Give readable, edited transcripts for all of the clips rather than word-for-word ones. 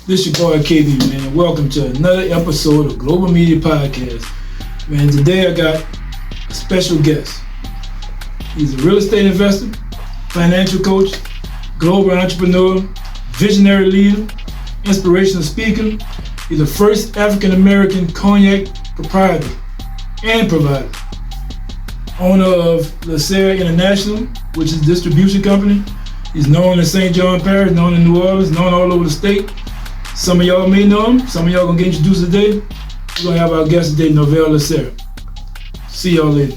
This your boy KB, man. Welcome to another episode of Global Media Podcast. Man, today I got a special guest. He's a real estate investor, financial coach, global entrepreneur, visionary leader, inspirational speaker. He's the first African-American cognac proprietor and provider. Owner of Lasserre International, which is a distribution company. He's known in St. John Parish, known in New Orleans, known all over the state. Some of y'all may know him. Some of y'all gonna get introduced today. We're gonna have our guest today, Norvel Lasserre. See y'all later.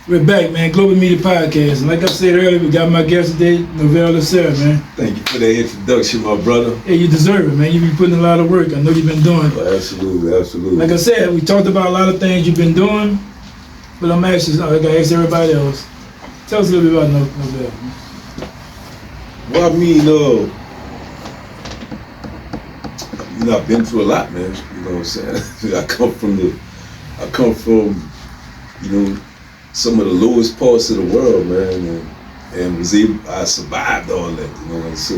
We're back, man. Global Media Podcast. And like I said earlier, we got my guest today, Norvel Lasserre, man. Thank you for that introduction, my brother. Hey, you deserve it, man. You've been putting a lot of work. I know you've been doing. Oh, absolutely, absolutely. Like I said, we talked about a lot of things you've been doing, but I'm actually, I gotta ask everybody else. Tell us a little bit about Norvel. Well, I mean, I've been through a lot, man. You know what I'm saying? I come from, some of the lowest parts of the world, man, and I survived all that, you know. And so,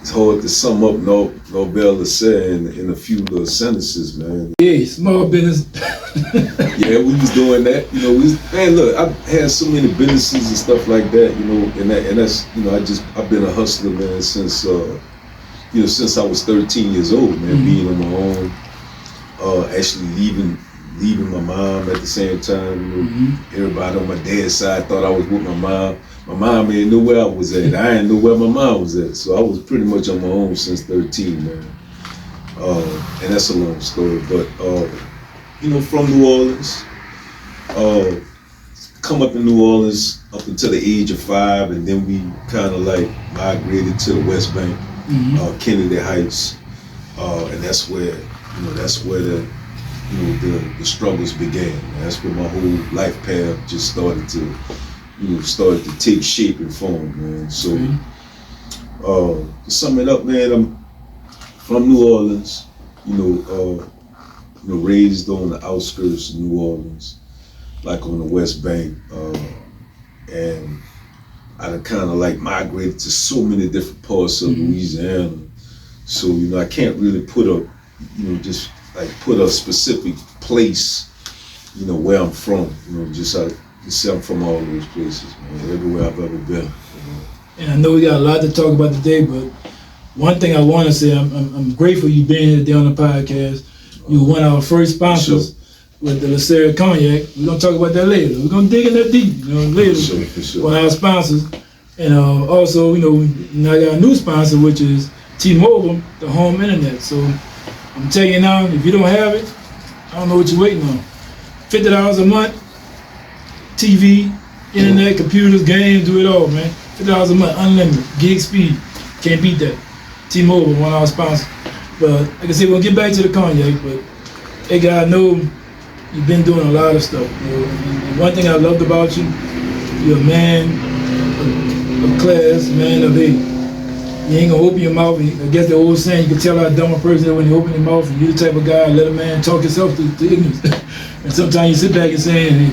it's hard to sum up Norvel Lasserre in a few little sentences, man. Yeah, small business. Yeah, we was doing that, man, look, I've had so many businesses and stuff like that, and that's, I've been a hustler, man, since I was 13 years old, man, being on my own, actually leaving my mom at the same time, everybody on my dad's side thought I was with my mom. My mom ain't know where I was at. I didn't know where my mom was at. So I was pretty much on my own since 13, man. And that's a long story, but, from New Orleans, come up in New Orleans up until the age of 5, and then we kind of like migrated to the West Bank, Kennedy Heights, and that's where the struggles began. That's where my whole life path just started to take shape and form, man. So, to sum it up, man, I'm from New Orleans, raised on the outskirts of New Orleans, like on the West Bank, and I kind of like migrated to so many different parts of Louisiana. So, I can't really put a specific place, where I'm from, just say I'm from all those places, man, everywhere I've ever been. And I know we got a lot to talk about today, but one thing I want to say, I'm grateful you being here today on the podcast. You were one of our first sponsors with the Lasserre Cognac. We're going to talk about that later. We're going to dig in that deep, later. For sure. One of our sponsors. And also, now I got a new sponsor, which is T-Mobile, the home internet. So I'm telling you now, if you don't have it, I don't know what you're waiting on. $50 a month, TV, internet, computers, games, do it all, man. $50 a month, unlimited, gig speed. Can't beat that. T-Mobile, one of our sponsors. But like I said, we'll get back to the cognac, but hey, guy, I know you've been doing a lot of stuff. And one thing I loved about you, you're a man of class, man of age. You ain't gonna open your mouth. I guess the old saying, you can tell how dumb a person is when you open your mouth, and you're the type of guy, let a man talk himself to ignorance. And sometimes you sit back and say, hey,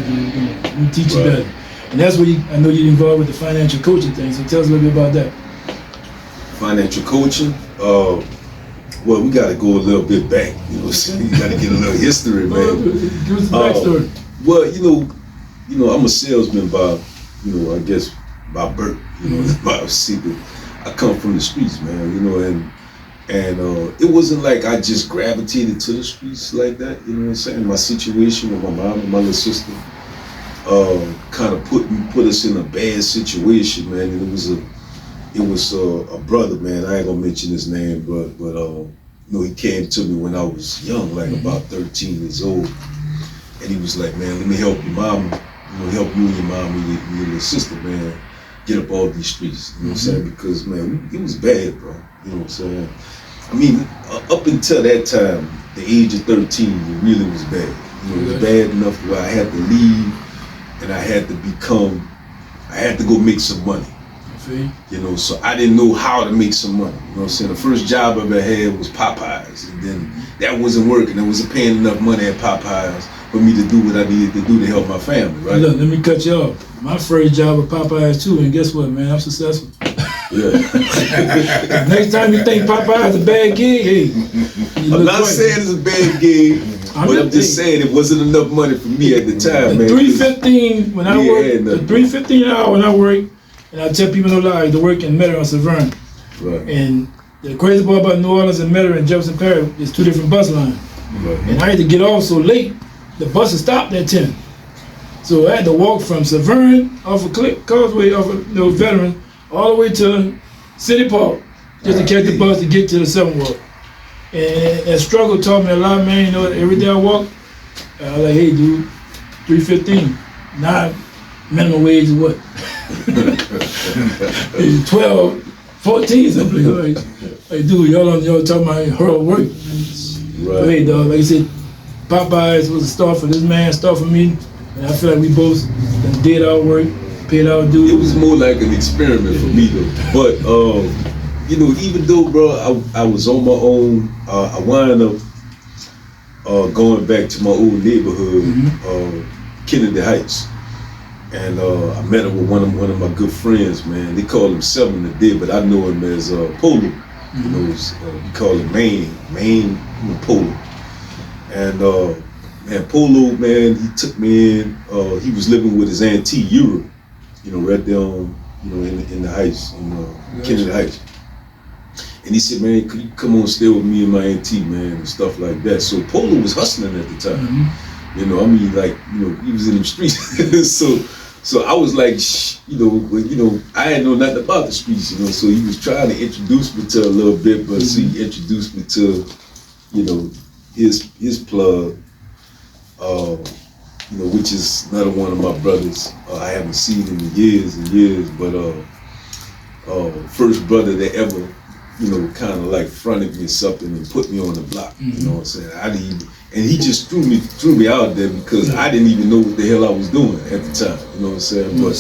we teach you better. And that's where I know you're involved with the financial coaching thing, so tell us a little bit about that. Financial coaching, well, we gotta go a little bit back, you gotta get a little history, man. Give us the backstory. Well, I'm a salesman by birth, by secret. I come from the streets, man, and it wasn't like I just gravitated to the streets like that, you know what I'm saying? My situation with my mom and my little sister kind of put us in a bad situation, man. And it was a brother, man. I ain't gonna mention his name, but he came to me when I was young, like about 13 years old, and he was like, man, let me help your mom, help you and your mom and your little sister, man, get up all these streets, you know what I'm saying? Because, man, it was bad, bro, you know what I'm saying? I mean, up until that time, the age of 13, it really was bad. It was bad enough where I had to leave, and I had to go make some money. So I didn't know how to make some money. You know what I'm saying? The first job I ever had was Popeyes, and then that wasn't working. It wasn't paying enough money at Popeyes for me to do what I needed to do to help my family, right? Look, let me cut you off. My first job at Popeyes too, and guess what, man? I'm successful. Yeah. Next time you think Popeye is a bad gig, hey. I'm not saying it's a bad gig, but I'm just saying it wasn't enough money for me at the time, man. $3.15 when I work, the $3.15 an hour when I work, and I tell people no lie, to work in Meadow and Severn. Right. And the crazy part about New Orleans and Meadow and Jefferson Parish is 2 different bus lines. Right. And I had to get off so late, the buses stopped at 10. So I had to walk from Severn off of Causeway, off of Veterans, all the way to City Park, just to catch the bus to get to the 7th Ward. And that struggle taught me a lot, man. You know, every day I walk, I was like, hey, dude, $3.15. Now, minimum wage is what? 12, 14 something. Like, dude, y'all talking about hard work. Right. Hey, dog, like I said, Popeyes was a start for this man, start for me. And I feel like we both did our work, paid our dues. It was more like an experiment for me, though. But, you know, even though, bro, I was on my own, I wound up going back to my old neighborhood, Kennedy Heights. And I met up with one of my good friends, man. They call him Seven today, but I know him as Polo. You know, we call him Main Polo. And man, Polo, man, he took me in. He was living with his auntie Europe, you know, right there on, you know, in the Heights, Kennedy Heights. And he said, man, could you come on stay with me and my auntie, man, and stuff like that. So Polo was hustling at the time. You know, I mean, like, you know, he was in the streets. So I was like, you know, I didn't know nothing about the streets, you know. So he was trying to introduce me to a little bit, but so he introduced me to, you know, his plug, you know, which is another one of my brothers. I haven't seen him in years and years, but first brother that ever, you know, kind of like fronted me something and put me on the block. You know what I'm saying? I didn't even, and he just threw me out there because I didn't even know what the hell I was doing at the time. You know what I'm saying? But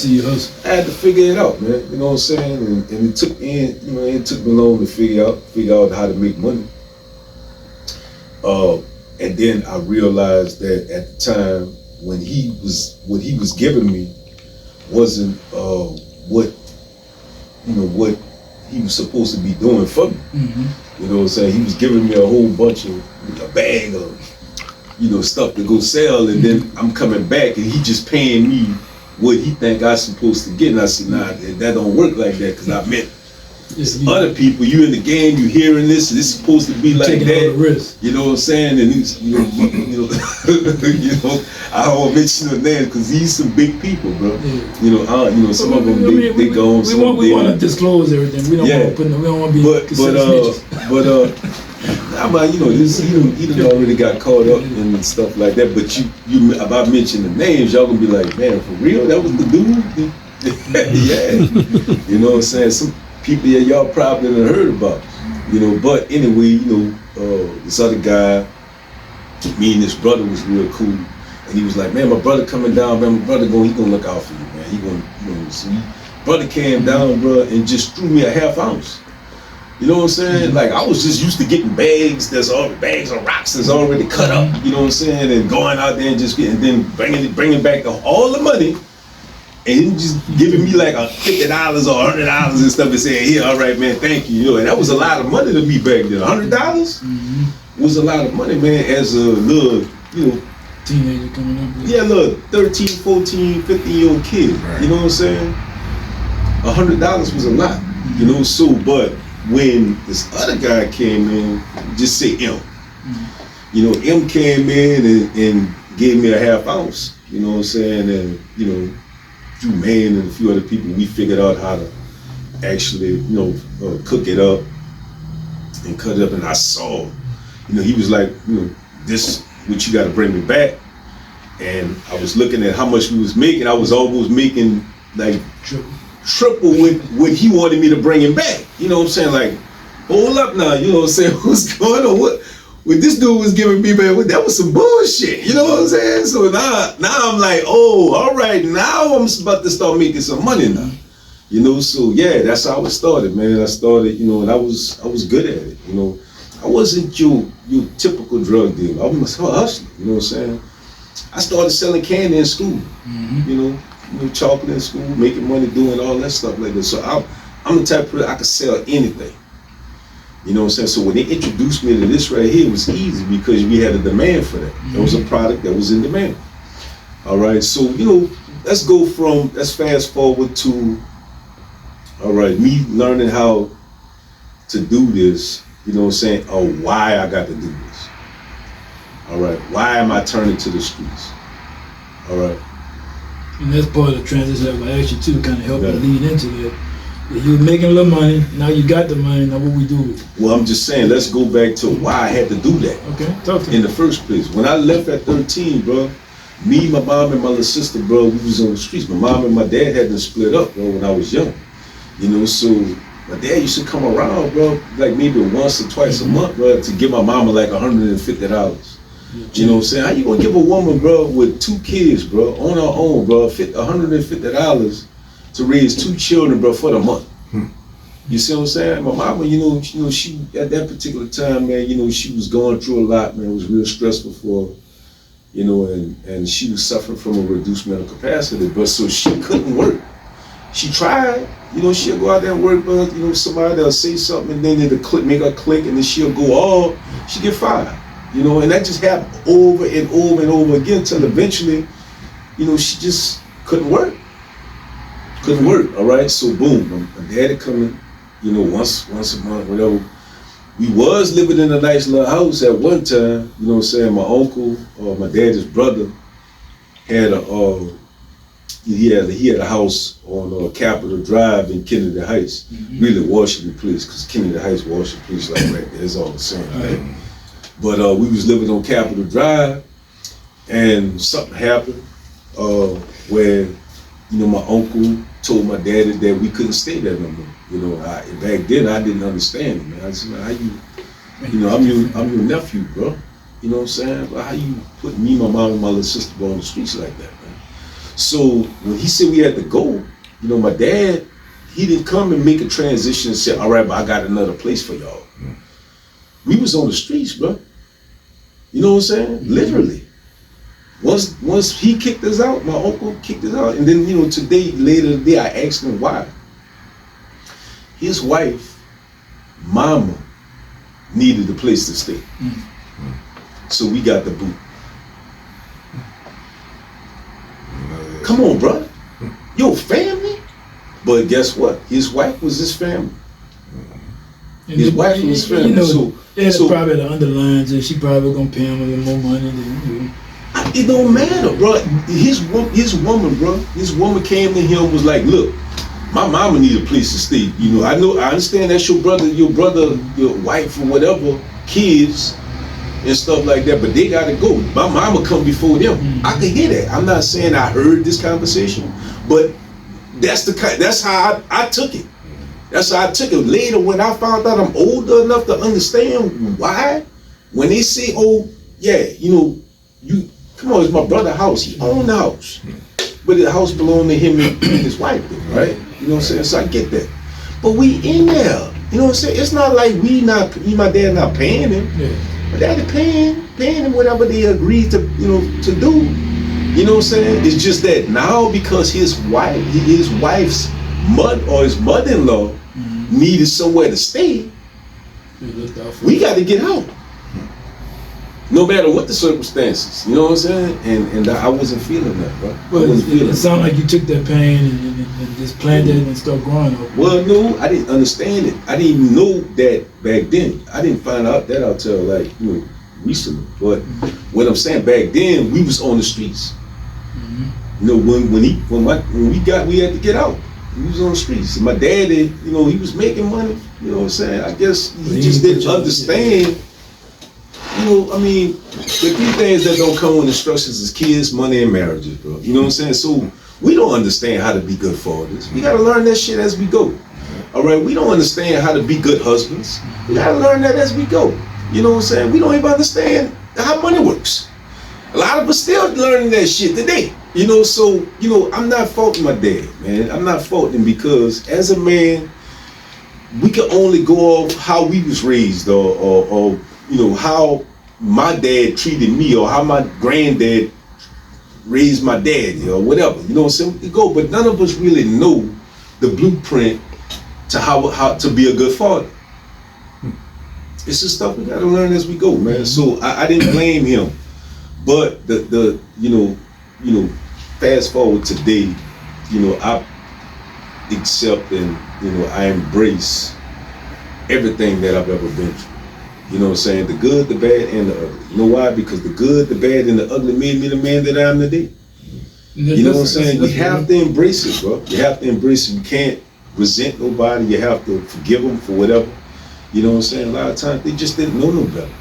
I had to figure it out, man. You know what I'm saying? And it took me, you know, it took me long to figure out how to make money. And then I realized that at the time when what he was giving me wasn't what he was supposed to be doing for me. You know what I'm saying? He was giving me a whole bunch of, a bag of, you know, stuff to go sell, and then I'm coming back and he just paying me what he think I supposed to get. And I said, nah, that don't work like that, because I met other people. You in the game, you hearing this, and it's supposed to be like that. You know what I'm saying? And he's, you know, you know, I won't mention the names because these some big people, bro. You know, some of them they go on. We want to disclose everything. We don't want to put. We don't want to be. But I'm like, you know, he done already got caught up and stuff like that. But you about mention the names, y'all gonna be like, man, for real, that was the dude. Yeah, you know what I'm saying? Some people that y'all probably done heard about, you know. But anyway, you know, this other guy, me and this brother was real cool, and he was like, man, my brother coming down, man, my brother he gonna look out for you, man. He gonna, you know, so brother came down, bro, and just threw me a half ounce. You know what I'm saying? Like, I was just used to getting bags of rocks that's already cut up. You know what I'm saying? And going out there and just getting, then bringing back all the money. And he just giving me like $50 or $100 and stuff and saying, here, all right, man, thank you. You know, and that was a lot of money to me back then. $100 was a lot of money, man, as a little, you know, teenager coming up. Yeah, look, 13, 14, 15-year-old kid. Right. You know what I'm saying? $100 was a lot. You know, so, but when this other guy came in, just say M. You know, M came in and gave me a half ounce. You know what I'm saying? And, you know, through man and a few other people, we figured out how to actually, you know, cook it up and cut it up. And I saw, you know, he was like, you know, this, what you got to bring me back. And I was looking at how much we was making. I was almost making like triple what he wanted me to bring him back. You know what I'm saying? Like, hold up now. You know what I'm saying? What's going on? What this dude was giving me, man, that was some bullshit. You know what I'm saying? So now I'm like, oh, all right, now I'm about to start making some money now. You know, so yeah, that's how it started, man. I started, you know, and I was good at it. You know, I wasn't your typical drug dealer. I was hustling. You know what I'm saying? I started selling candy in school. You know, chocolate in school, making money, doing all that stuff like that. So I'm the type of person I could sell anything. You know what I'm saying? So when they introduced me to this right here, it was easy because we had a demand for that. That was a product that was in demand. All right, so let's fast forward to, all right, me learning how to do this, you know what I'm saying, or why I got to do this. All right, why am I turning to the streets? All right. And that's part of the transition that I asked you too, kind of help you lead into that. You were making a little money, now you got the money, now what we do with it? Well, I'm just saying, let's go back to why I had to do that. Okay, talk to me. In the first place. When I left at 13, bro, me, my mom, and my little sister, bro, we was on the streets. My mom and my dad had to split up, bro, when I was young. You know, so my dad used to come around, bro, like maybe once or twice a month, bro, to give my mama like $150. You know what I'm saying? How you gonna give a woman, bro, with 2 kids, bro, on her own, bro, $150 to raise 2 children, bro, for the month? You see what I'm saying? My mama, you know, she at that particular time, man, you know, she was going through a lot, man. It was real stressful for her, you know, and she was suffering from a reduced mental capacity, but so she couldn't work. She tried, you know, she'll go out there and work, but you know, somebody that'll say something and then it'll click, make her click, and then she'll go all, she get fired. You know, and that just happened over and over and over again until eventually, you know, she just couldn't work. Couldn't work, all right? So boom, my daddy coming, you know, once a month, whatever. We was living in a nice little house at one time, you know what I'm saying? My uncle, my daddy's brother, had he had a house on Capitol Drive in Kennedy Heights. Really Washington Place, because Kennedy Heights, Washington Place, like right there, it's all the same, right? But we was living on Capitol Drive, and something happened where, you know, my uncle told my daddy that we couldn't stay there no more. You know, back then I didn't understand it, man. I said, man, how you know, I'm your nephew, bro. You know what I'm saying? But how you put me, my mom, and my little sister on the streets like that, man? So when he said we had to go, you know, my dad, he didn't come and make a transition and say, all right, but I got another place for y'all. We was on the streets, bro. You know what I'm saying? Literally. Once he kicked us out, my uncle kicked us out, and then, you know, later today, I asked him why. His wife, mama, needed a place to stay. So we got the boot. Come on, brother. Your family? But guess what? His wife was his family. His wife was his family. You know, so probably the underlines that she probably gonna pay him a little more money than you. It don't matter, bro. His woman, bro. His woman came to him and was like, look, my mama need a place to stay. You know, I understand that's your brother, your wife or whatever, kids and stuff like that, but they gotta go. My mama come before them. I could hear that. I'm not saying I heard this conversation, but that's how I took it. That's how I took it. Later, when I found out I'm older enough to understand why, when they say, oh, yeah, you know, come on, it's my brother's house. He owned the house. But the house belonged to him and his wife, right? You know what I'm saying? So I get that. But we in there. You know what I'm saying? It's not like my dad not paying him. Yeah. My daddy paying him whatever they agreed to, you know, to do. You know what I'm saying? It's just that now because his wife's mother-in-law needed somewhere to stay, we got to get out. No matter what the circumstances, you know what I'm saying? And I wasn't feeling that, bro. Well, it sounded like you took that pain and just planted it and started growing up. Well, no, I didn't understand it. I didn't even know that back then. I didn't find out that until like, you know, recently. But what I'm saying, back then we was on the streets. You know, when we had to get out. We was on the streets. And my daddy, you know, he was making money. You know what I'm saying? I guess he just didn't understand. You know, I mean, the 3 things that don't come with instructions is kids, money, and marriages, bro. You know what I'm saying? So we don't understand how to be good fathers. We gotta learn that shit as we go. All right, we don't understand how to be good husbands. We gotta learn that as we go. You know what I'm saying? We don't even understand how money works. A lot of us still learning that shit today. You know, so, you know, I'm not faulting my dad, man. I'm not faulting him because as a man, we can only go off how we was raised or you know, how my dad treated me or how my granddad raised my daddy or whatever. You know what I'm saying? We could go, but none of us really know the blueprint to how to be a good father. It's just stuff we gotta learn as we go, man. So I didn't blame him, but the you know, fast forward today, you know, I accept and I embrace everything that I've ever been through. You know what I'm saying? The good, the bad, and the ugly. You know why? Because the good, the bad, and the ugly made me the man that I am today. You know what I'm saying? You have to embrace it, bro. You have to embrace it. You can't resent nobody. You have to forgive them for whatever. You know what I'm saying? A lot of times they just didn't know no better.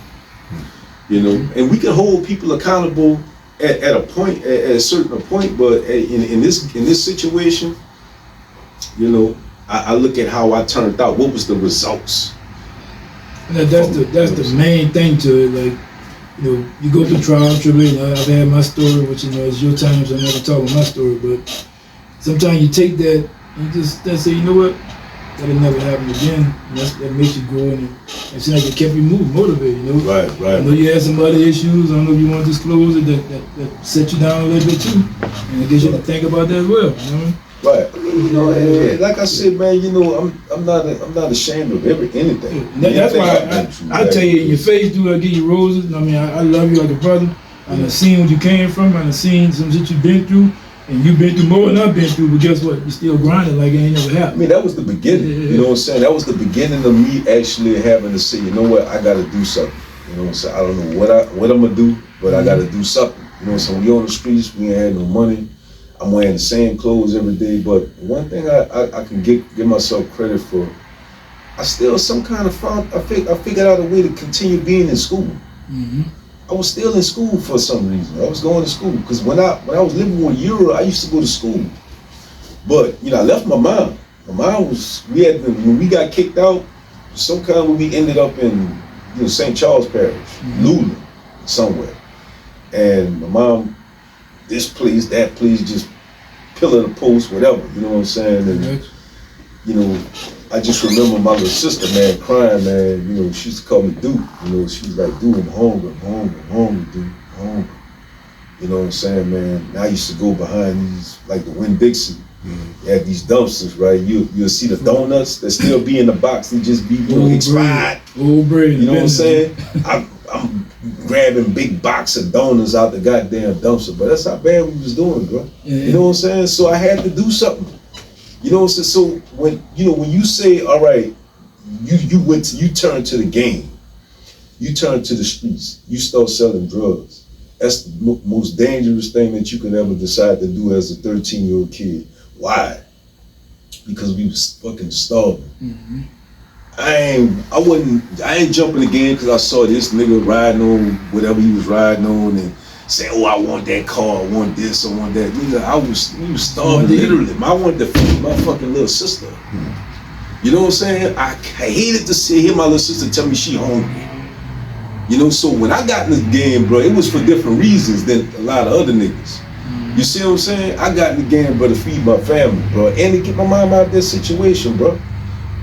You know, and we can hold people accountable at a point, at a certain point, but in this situation, you know, I look at how I turned out. What was the results? That's the main thing to it. Like, you know, you go through trial and tribulation. I've had my story, which, you know, it's your time, so I'm never talking my story. But sometimes you take that and just say, you know what, that'll never happen again. And that makes you go and it seems like it kept you moving, motivated. You know, right. I know you had some other issues. I don't know if you want to disclose it that set you down a little bit too, and it gets you to think about that as well. You know. Right. You know, and like I said, man, you know, I'm not ashamed of anything. That's why I tell you in your face, dude, I give you roses. I mean, I love you like a brother. I've seen where you came from. I've seen some shit you've been through, and you've been through more than I've been through. But guess what? You're still grinding like it ain't never happened. I mean, that was the beginning. You know what I'm saying? That was the beginning of me actually having to say, you know what, I got to do something. You know what I'm saying? I don't know what I'm gonna do, but I got to do something. You know what I'm saying? We on the streets, we ain't had no money. I'm wearing the same clothes every day, but one thing I can give myself credit for, I still some kind of found, I figured out a way to continue being in school. Mm-hmm. I was still in school for some reason. I was going to school, because when I was living with Euro, I used to go to school. But, you know, I left my mom. My mom was, when we got kicked out, some kind of we ended up in, you know, St. Charles Parish, Lula, somewhere. And my mom, this place, that place, just pillar the post, whatever, you know what I'm saying? And, you know, I just remember my little sister, man, crying, man, you know, she used to call me Duke, you know, she was like, Duke, I'm hungry, Duke, I'm hungry. You know what I'm saying, man? And I used to go behind these, like the Winn-Dixie, you had these dumpsters, right? You'll see the donuts that still be in the box, they just be, you know, expired. Old bread. You know what I'm saying? I'm grabbing big box of donuts out the goddamn dumpster, but that's how bad we was doing, bro. You know what I'm saying? So I had to do something. You know what I'm saying? So when you say, all right, you turn to the game, you turn to the streets, you start selling drugs. That's the most dangerous thing that you can ever decide to do as a 13-year-old kid. Why? Because we was fucking starving. Mm-hmm. I ain't jumping again because I saw this nigga riding on whatever he was riding on and say, oh, I want that car, I want this, I want that. Nigga, we was starving literally. I wanted to feed my fucking little sister. You know what I'm saying? I hated to hear my little sister tell me she hungry. You know, so when I got in the game, bro, it was for different reasons than a lot of other niggas. You see what I'm saying? I got in the game, bro, to feed my family, bro, and to get my mom out of this situation, bro.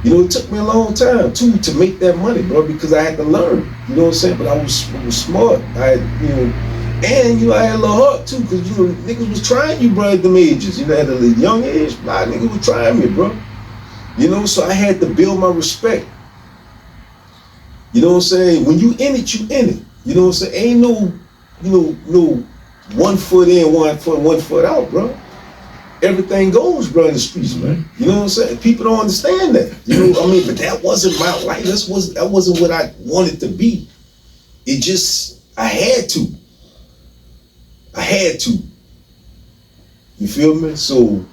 You know, it took me a long time too to make that money, bro, because I had to learn. You know what I'm saying? But I was smart. I had, you know, and you know, I had a little heart too, because you know, niggas was trying you, bro, at them ages. You know, at a young age, a lot of niggas was trying me, bro. You know, so I had to build my respect. You know what I'm saying? When you in it, you in it. You know what I'm saying? Ain't no 1 foot in, 1 foot out, bro. Everything goes, bro, in the streets, man. You know what I'm saying? People don't understand that. You know, I mean, but that wasn't my life. That wasn't what I wanted to be. It just, I had to. You feel me? So,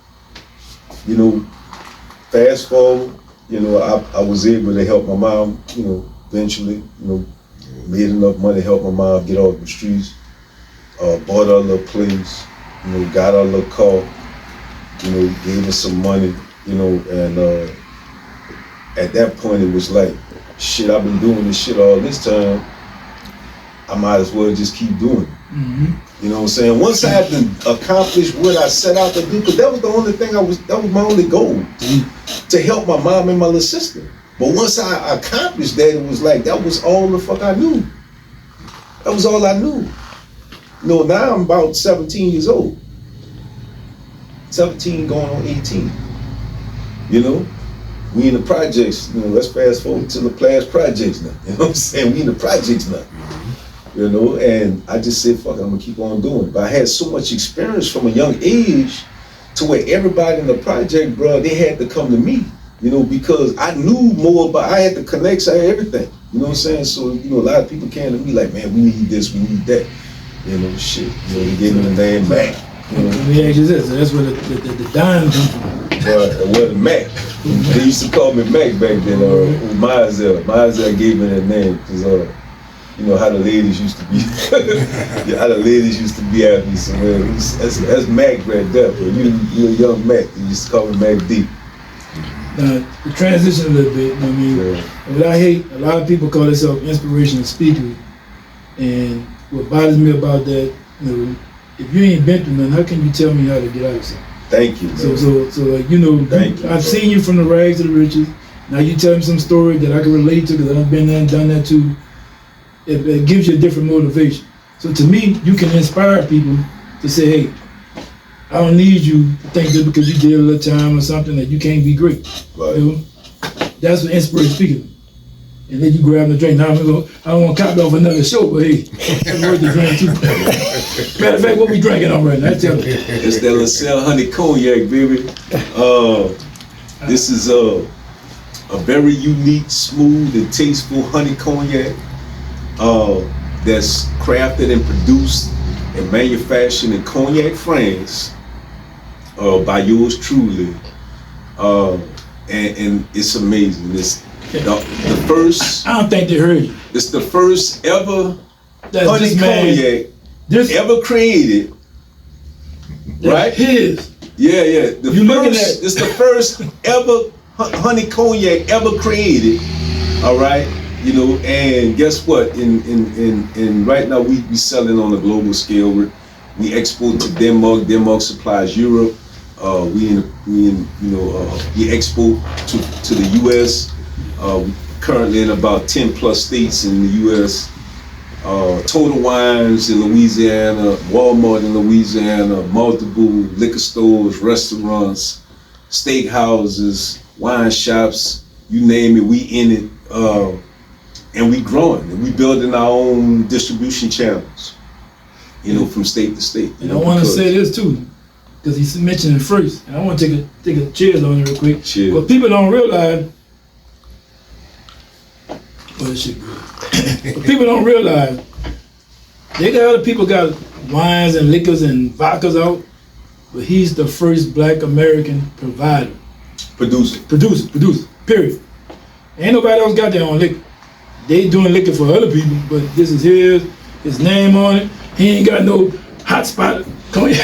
you know, fast forward, you know, I was able to help my mom, you know, eventually, you know, made enough money to help my mom get off the streets, bought her a little place, you know, got her a little car, you know, gave her some money, you know, and at that point it was like, shit, I've been doing this shit all this time, I might as well just keep doing it. You know what I'm saying? Once I had to accomplish what I set out to do, because that was the only thing that was my only goal, to help my mom and my little sister. But once I accomplished that, it was like, that was all the fuck I knew. That was all I knew. You know, now I'm about 17 years old. 17 going on 18. You know? We in the projects, you know, let's fast forward to the past projects now. You know what I'm saying? We in the projects now. You know, and I just said, fuck it, I'm gonna keep on doing it. But I had so much experience from a young age to where everybody in the project, bro, they had to come to me, you know, because I knew more about, I had the connects, I had everything. You know what I'm saying? So, you know, a lot of people came to me like, man, we need this, we need that. You know, shit. You know, they gave me the name Mac. You know? Let me ask you this, so that's where the dime come from. Well, the Mac. They used to call me Mac back then, Mazel. Mazel gave me that name because, you know, how the ladies used to be, how the ladies used to be at me. So, man, that's Mac right there, but you're a young Mac. They used to call me Mac D. Now, to transition a little bit, you know what I mean? Yeah. What I hate, a lot of people call themselves inspirational speakers, and what bothers me about that, you know, if you ain't been through nothing, how can you tell me how to get out of something? Thank you, man. So like, you know, I've seen you from the rags to the riches. Now you tell me some story that I can relate to because I've been there and done that too. It gives you a different motivation. So to me, you can inspire people to say, hey, I don't need you to think that because you did a little time or something that you can't be great. Right. You know? That's what inspiration speaking. And then you grab the drink. Now I don't want to copy off another show, but hey, it's worth the drink too. Matter of fact, what we drinking on right now? I tell you. It's that Lasserre honey cognac, baby. This is a very unique, smooth, and tasteful honey cognac that's crafted and produced and manufactured in Cognac, France, by yours truly. And it's amazing. It's the first. I don't think they heard you. It's the first ever That's honey this man, cognac this ever created. Right? His. Yeah. It's the first ever honey cognac ever created. All right. You know, and guess what? In right now we selling on a global scale. We export to Denmark. Denmark supplies Europe. We export to the U.S. Currently in about 10 plus states in the U.S. Total Wines in Louisiana, Walmart in Louisiana, multiple liquor stores, restaurants, steak houses, wine shops, you name it, we in it. And we growing, and we building our own distribution channels, you know, from state to state. And I want to say this too, because he mentioned it first, and I want to take a cheers on it real quick. Cheers. What people don't realize, this shit good. What people don't realize, they got other people got wines and liquors and vodkas out, but he's the first Black American provider. Producer, period. Ain't nobody else got their own liquor. They doing liquor for other people, but this is his name on it. He ain't got no hot spot cognac.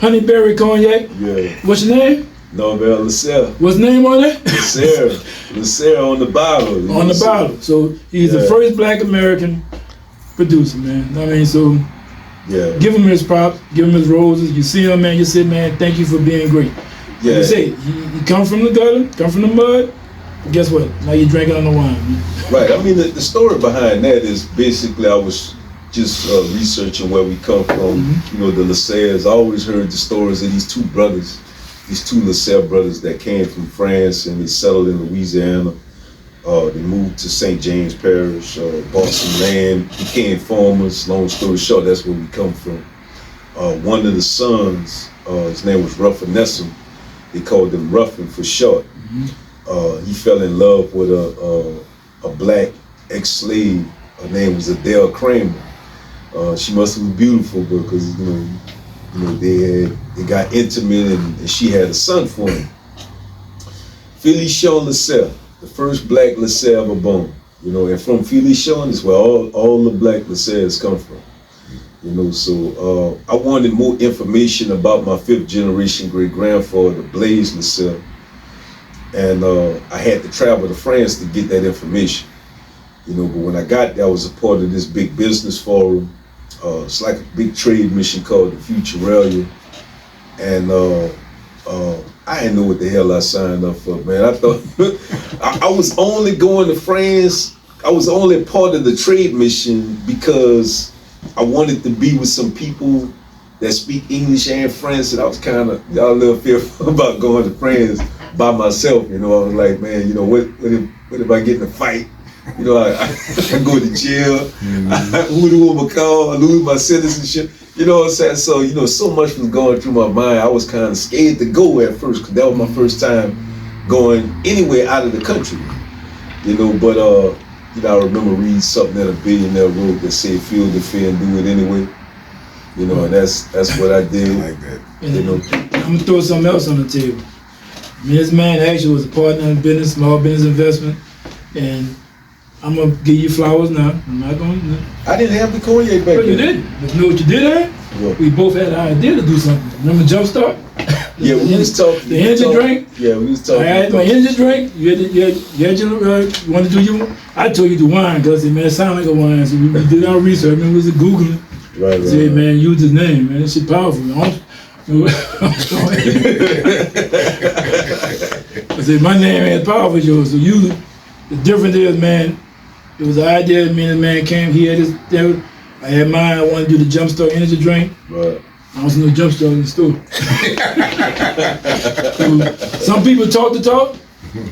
Honeyberry cognac. Yeah. What's your name? Norvel Lasserre. What's the name on it? Lasserre on the bottle. On the bottle. So he's the first Black American producer, man. I mean, so give him his props, give him his roses. You see him, man. You say, man, thank you for being great. Yeah. You say he come from the gutter, come from the mud. But guess what? Now you're drinking on the wine. Right. I mean, the story behind that is basically I was just researching where we come from. Mm-hmm. You know, the Lasserres. I always heard the stories of these two brothers, these two Lasserre brothers that came from France and they settled in Louisiana. They moved to St. James Parish, bought some land, became farmers. Long story short, that's where we come from. One of the sons, his name was Ruffin Nessum. They called him Ruffin for short. Mm-hmm. He fell in love with a black ex-slave. Her name was Adele Kramer. She must have been beautiful because you know they got intimate and she had a son for him. Félicien Lasserre, the first black Lasserre ever born. You know, and from Félicien is where all the black Lasserres come from. You know, so I wanted more information about my fifth generation great grandfather, Blaise Lasserre. And I had to travel to France to get that information. You know, but when I got there, I was a part of this big business forum. It's like a big trade mission called the Futuralia. And I didn't know what the hell I signed up for, man. I thought I was only going to France. I was only part of the trade mission because I wanted to be with some people that speak English and French, and I was kind of a little fearful about going to France. by myself. You know, I was like, man, you know, what if I get in a fight? You know, I go to jail. Who the woman call? I lose my citizenship. You know what I'm saying? So, you know, so much was going through my mind. I was kind of scared to go at first because that was my first time going anywhere out of the country. You know, but you know, I remember reading something that a billionaire wrote that said, "Feel the fear and do it anyway." You know, and that's what I did. I like that. You know, I'm gonna throw something else on the table. I mean, this man actually was a partner in business, small business investment, and I'm gonna give you flowers now. I'm not gonna. I didn't have the cognac back But you then. did. But you know what you did, Aaron? What? We both had an idea to do something. Remember Jumpstart? Yeah, we was talking. The energy drink? Yeah, we was talking. I had my energy drink. You had your, you wanted to do your, I told you to wine because it, man, it sounded like a wine. So we did our research. I mean, we was Googling. Right. I said, man, use his name, man. That shit powerful. I said, my name ain't as powerful as yours. So use it. The difference is, man, it was the idea that me and the man came. He had his, I had mine. I wanted to do the Jumpstart energy drink. Right. I was no Jumpstart in the store. So, some people talk the talk,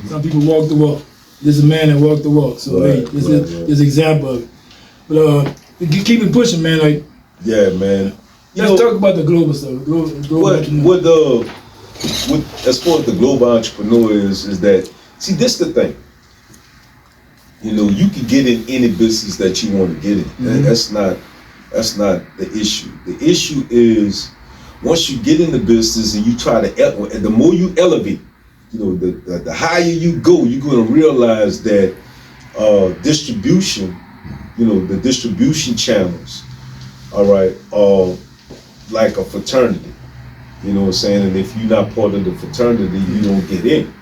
some people walk the walk. This is a man that walked the walk. So right, hey, this is an example of it. But keep it pushing, man. Like, yeah, man. let's talk about the global stuff. What as far as the global entrepreneur is that, see, this the thing. You know, you can get in any business that you want to get in. Mm-hmm. That's not the issue. The issue is once you get in the business and you try to, the more you elevate, you know, the higher you go, you're going to realize that distribution, you know, the distribution channels, all right, are like a fraternity. You know what I'm saying? And if you're not part of the fraternity, you don't get in.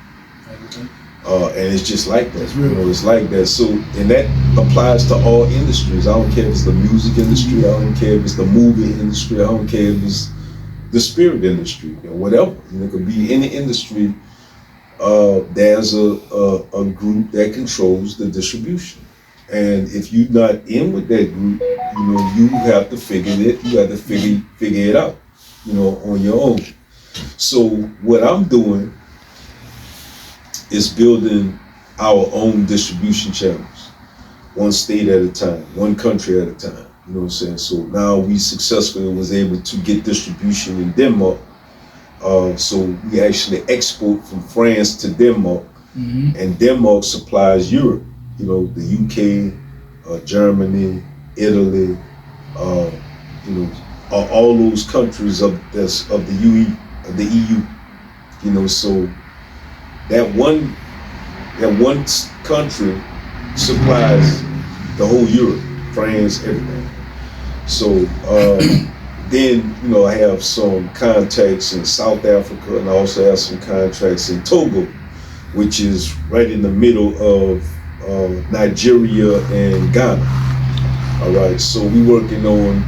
And it's just like that. You know, it's like that. So, and that applies to all industries. I don't care if it's the music industry. I don't care if it's the movie industry. I don't care if it's the spirit industry or whatever. You know, it could be any industry. There's a group that controls the distribution. And if you're not in with that group, you know, you have to figure it out, you know, on your own. So what I'm doing is building our own distribution channels, one state at a time, one country at a time. You know what I'm saying? So now we successfully was able to get distribution in Denmark. So we actually export from France to Denmark, and Denmark supplies Europe. You know, the UK, Germany, Italy, you know, all those countries of the EU. You know, so that one country supplies the whole Europe, France, everything. So then, you know, I have some contacts in South Africa, and I also have some contracts in Togo, which is right in the middle of Nigeria and Ghana. All right, so we working on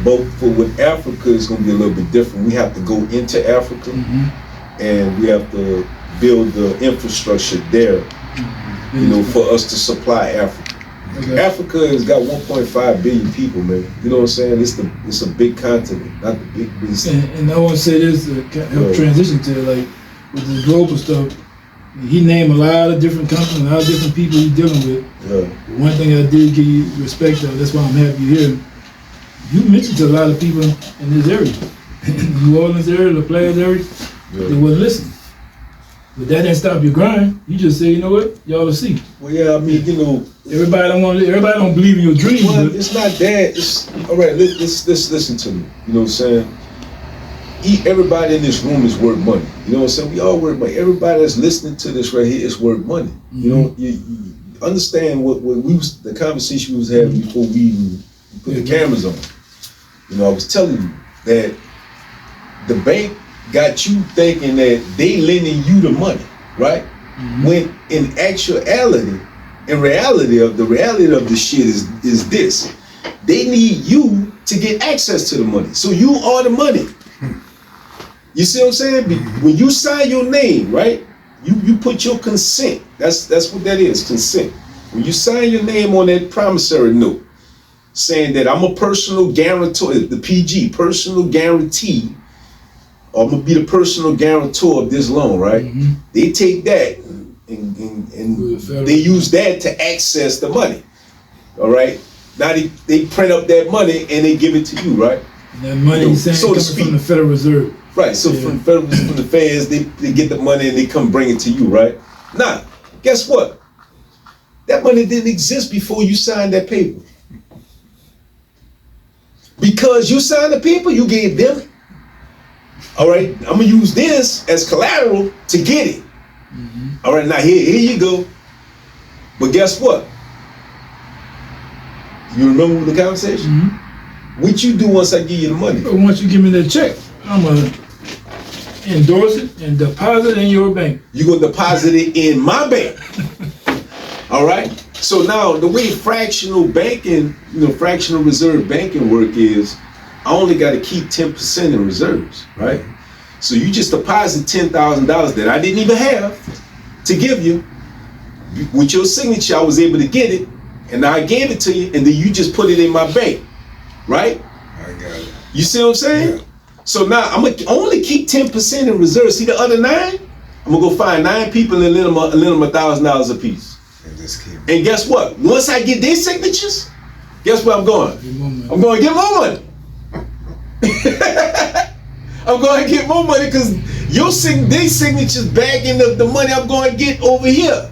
both. With Africa, it's going to be a little bit different. We have to go into Africa, and we have to build the infrastructure there, you know, for us to supply Africa. Okay. Africa has got 1.5 billion people, man. You know what I'm saying? It's a big continent, not the big beast. And I want to say this to help transition to, like, with the global stuff. He named a lot of different companies, a lot of different people he's dealing with. Yeah. One thing I did give you respect of, that's why I'm happy you're here. You mentioned to a lot of people in this area, in New Orleans area, the Players area, they wouldn't listen. But that didn't stop your grind. You just say, you know what, y'all will see. Well, yeah, I mean, you know, everybody don't believe in your dreams. Well, it's not that. It's all right. Let's listen to me. You know what I'm saying? Everybody in this room is worth money. You know what I'm saying? We all worth money. Everybody that's listening to this right here is worth money. You know, you understand what the conversation we was having before we even put the cameras on. You know, I was telling you that the bank got you thinking that they lending you the money, right? When in reality of the shit is this. They need you to get access to the money. So you are the money. You see what I'm saying? When you sign your name, right? You put your consent. That's what that is, consent. When you sign your name on that promissory note, saying that I'm a personal guarantor, the PG, personal guarantee or I'm gonna be the personal guarantor of this loan, right? They take that and they use that to access the money. All right. Now they print up that money and they give it to you, right? And that money, so to speak, from the Federal Reserve. Right. So from the feds, they get the money and they come bring it to you, right? Now, guess what? That money didn't exist before you signed that paper. Because you signed the paper, you gave them it. All right, I'm gonna use this as collateral to get it. All right, now here you go. But guess what? You remember the conversation? What you do once I give you the money? But once you give me that check, I'm gonna endorse it and deposit it in your bank. You're gonna deposit it in my bank. All right. So now the way fractional banking, fractional reserve banking work is, I only got to keep 10% in reserves, right? So you just deposit $10,000 that I didn't even have to give you. With your signature, I was able to get it, and I gave it to you, and then you just put it in my bank, right? I got it. You see what I'm saying? Yeah. So now I'm gonna only keep 10% in reserve. See the other 9? I'm gonna go find 9 people and lend them $1,000 a piece. And guess what? Once I get their signatures, guess where I'm going? I'm going to get more money. I'm going to get more money because their signatures back in the money I'm going to get over here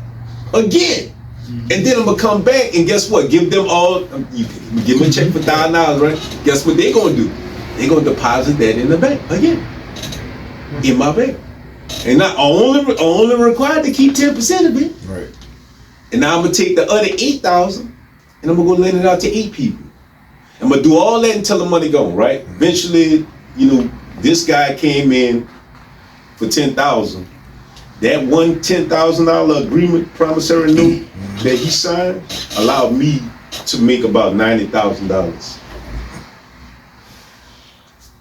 again. And then I'm going to come back and guess what? Give them all, you give them a check for $1,000, right? Guess what they're going to do? They're going to deposit that in the bank again, in my bank. And I only required to keep 10% of it. Right. And now I'm gonna take the other 8,000 and I'm gonna go lend it out to 8 people. I'm gonna do all that until the money gone, right? Eventually, this guy came in for 10,000. That one $10,000 agreement, promissory note that he signed, allowed me to make about $90,000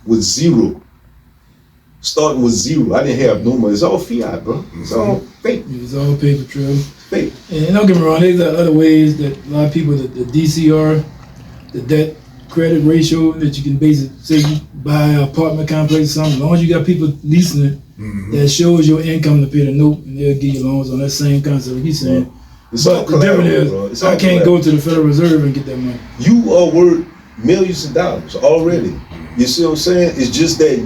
with zero. Starting with zero. I didn't have no money. It's all fiat, bro. It's all fake. It's all paper trail. Fake. And don't get me wrong, there's other ways that a lot of people, the DCR, the debt credit ratio, that you can basically say you buy an apartment complex or something. As long as you got people leasing it, that shows your income to pay the note, and they'll give you loans on that same concept he's saying. But the difference is, I can't go to the Federal Reserve and get that money. You are worth millions of dollars already. You see what I'm saying? It's just that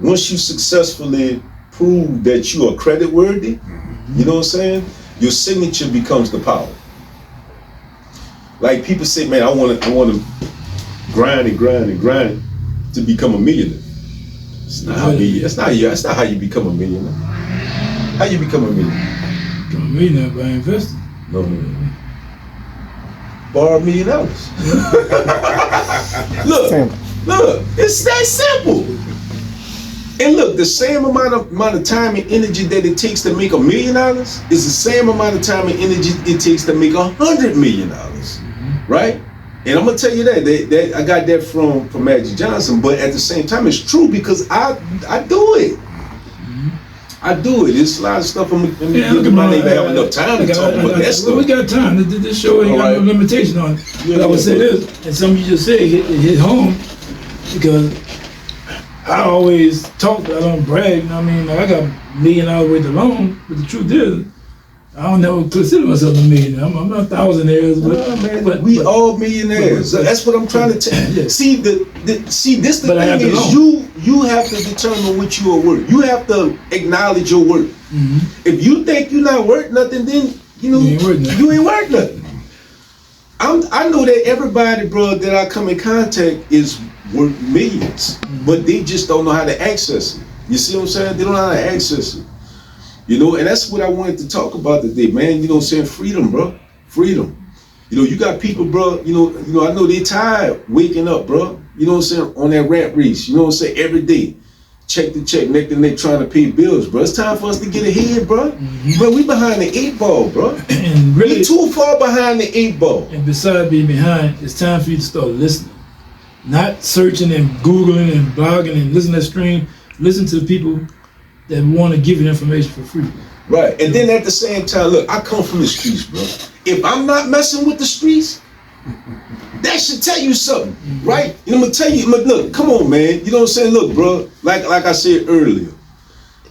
once you successfully prove that you are credit worthy, you know what I'm saying? Your signature becomes the power. Like people say, man, I want to grind to become a millionaire. It's not how that's not how you become a millionaire. How you become a millionaire? Become a millionaire by investing. No. Borrow $1 million. Look, it's that simple. And look, the same amount of time and energy that it takes to make $1 million is the same amount of time and energy it takes to make $100 million, right? And I'm gonna tell you that I got that from Magic Johnson, but at the same time, it's true because I do it. I do it. It's a lot of stuff. I might not even have enough time to talk about that stuff. We got time. This show ain't got no limitation on it. But I would say this, and some of you just said it hit home, because I always talk, I don't brag, you know what I mean? Like I got $1 million worth of loan, but the truth is, I don't never consider myself a millionaire. I'm not thousandaires, but we all millionaires. That's what I'm trying to tell you. Yeah. See, this the thing is, you have to determine what you are worth. You have to acknowledge your worth. If you think you're not worth nothing, then you ain't worth nothing. I know that everybody, bro, that I come in contact is worth millions, but they just don't know how to access it. You see what I'm saying? They don't know how to access it. And that's what I wanted to talk about today, man. You know what I'm saying? Freedom, bro. Freedom. You got people, bro, I know they tired waking up, bro. You know what I'm saying? On that rat race. You know what I'm saying? Every day. Check to check, neck to neck, trying to pay bills, bro. It's time for us to get ahead, bro. Bro, we behind the 8 ball, bro. And really, we too far behind the 8 ball. And besides being behind, it's time for you to start listening. Not searching and Googling and blogging and listening to stream. Listen to the people that want to give you information for free. Right. And then at the same time, look, I come from the streets, bro. If I'm not messing with the streets, That should tell you something, right? And I'm gonna tell you, look, come on, man. You know what I'm saying? Look, bro, like I said earlier,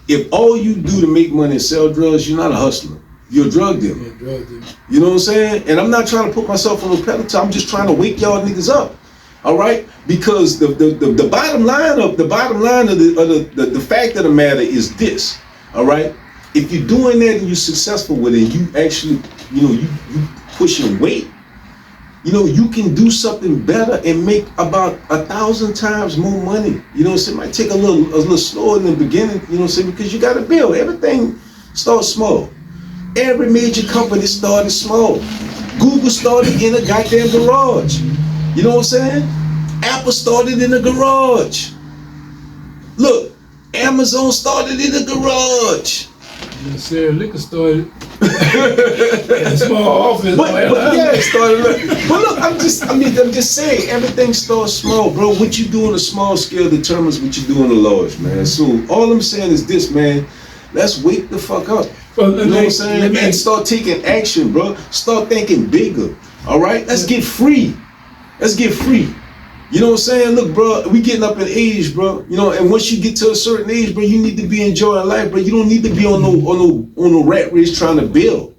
if all you do to make money and sell drugs, you're not a hustler. You're a drug dealer. Yeah, drug dealer. You know what I'm saying? And I'm not trying to put myself on a pedestal. I'm just trying to wake y'all niggas up. All right? Because the bottom line of the fact of the matter is this. All right? If you're doing that and you're successful with it, you actually, you pushing weight, you can do something better and make about 1,000 times more money. You know what I'm saying? It might take a little slower in the beginning, you know what I'm saying? Because you got to build. Everything starts small. Every major company started small. Google started in a goddamn garage. You know what I'm saying? Apple started in a garage. Look, Amazon started in a garage. Lasserre liquor started in a small office. But yeah, it started. But look, I'm just saying, everything starts small, bro. What you do on a small scale determines what you do on a large, man. So all I'm saying is this, man. Let's wake the fuck up. Well, you know what I'm saying? And start taking action, bro. Start thinking bigger. All right? Let's get free. Let's get free. You know what I'm saying? Look, bro, we getting up in age, bro. And once you get to a certain age, bro, you need to be enjoying life, bro. You don't need to be on no rat race trying to build.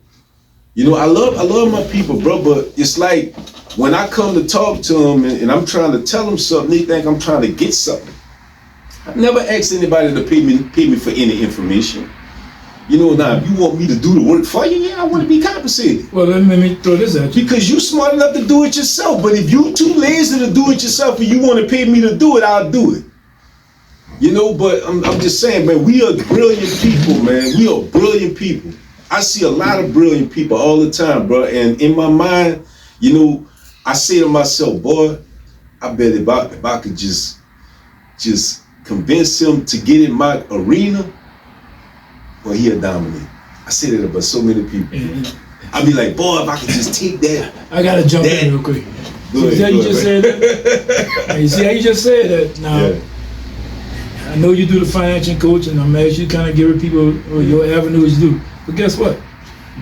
I love my people, bro, but it's like when I come to talk to them and I'm trying to tell them something, they think I'm trying to get something. I've never asked anybody to pay me for any information. Now if you want me to do the work for you, yeah, I want to be compensated. Well, let me throw this at you. Because you smart enough to do it yourself, but if you too lazy to do it yourself and you want to pay me to do it, I'll do it. But I'm just saying, man, we are brilliant people, man. We are brilliant people. I see a lot of brilliant people all the time, bro. And in my mind, I say to myself, boy, I bet if I could just convince him to get in my arena, well, he'll dominate. I say that about so many people. I be like, boy, if I could just take that. I gotta jump in real quick. See how you just said that? You see how you just said that? Now, yeah. I know you do the financial coach, and I'm asking you kind of give people your avenues to do. But guess what?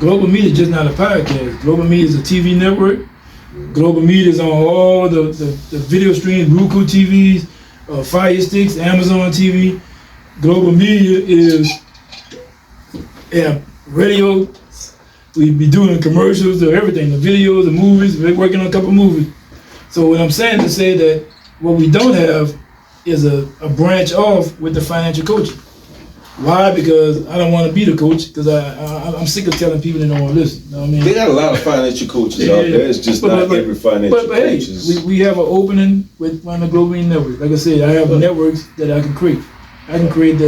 Global Media is just not a podcast. Global Media is a TV network. Global Media is on all the video streams, Roku TVs, Fire Sticks, Amazon TV. Global Media is radio. We be doing commercials or everything, the videos, the movies. We're working on a couple movies. So what I'm saying to say that what we don't have is a branch off with the financial coaching. Why? Because I don't want to be the coach, because I'm sick of telling people they don't want to listen. You know what I mean? They got a lot of financial coaches out there. It's just not every financial coach. But hey, we have an opening with one of the Global Media networks. Like I said, I have networks that I can create. I can create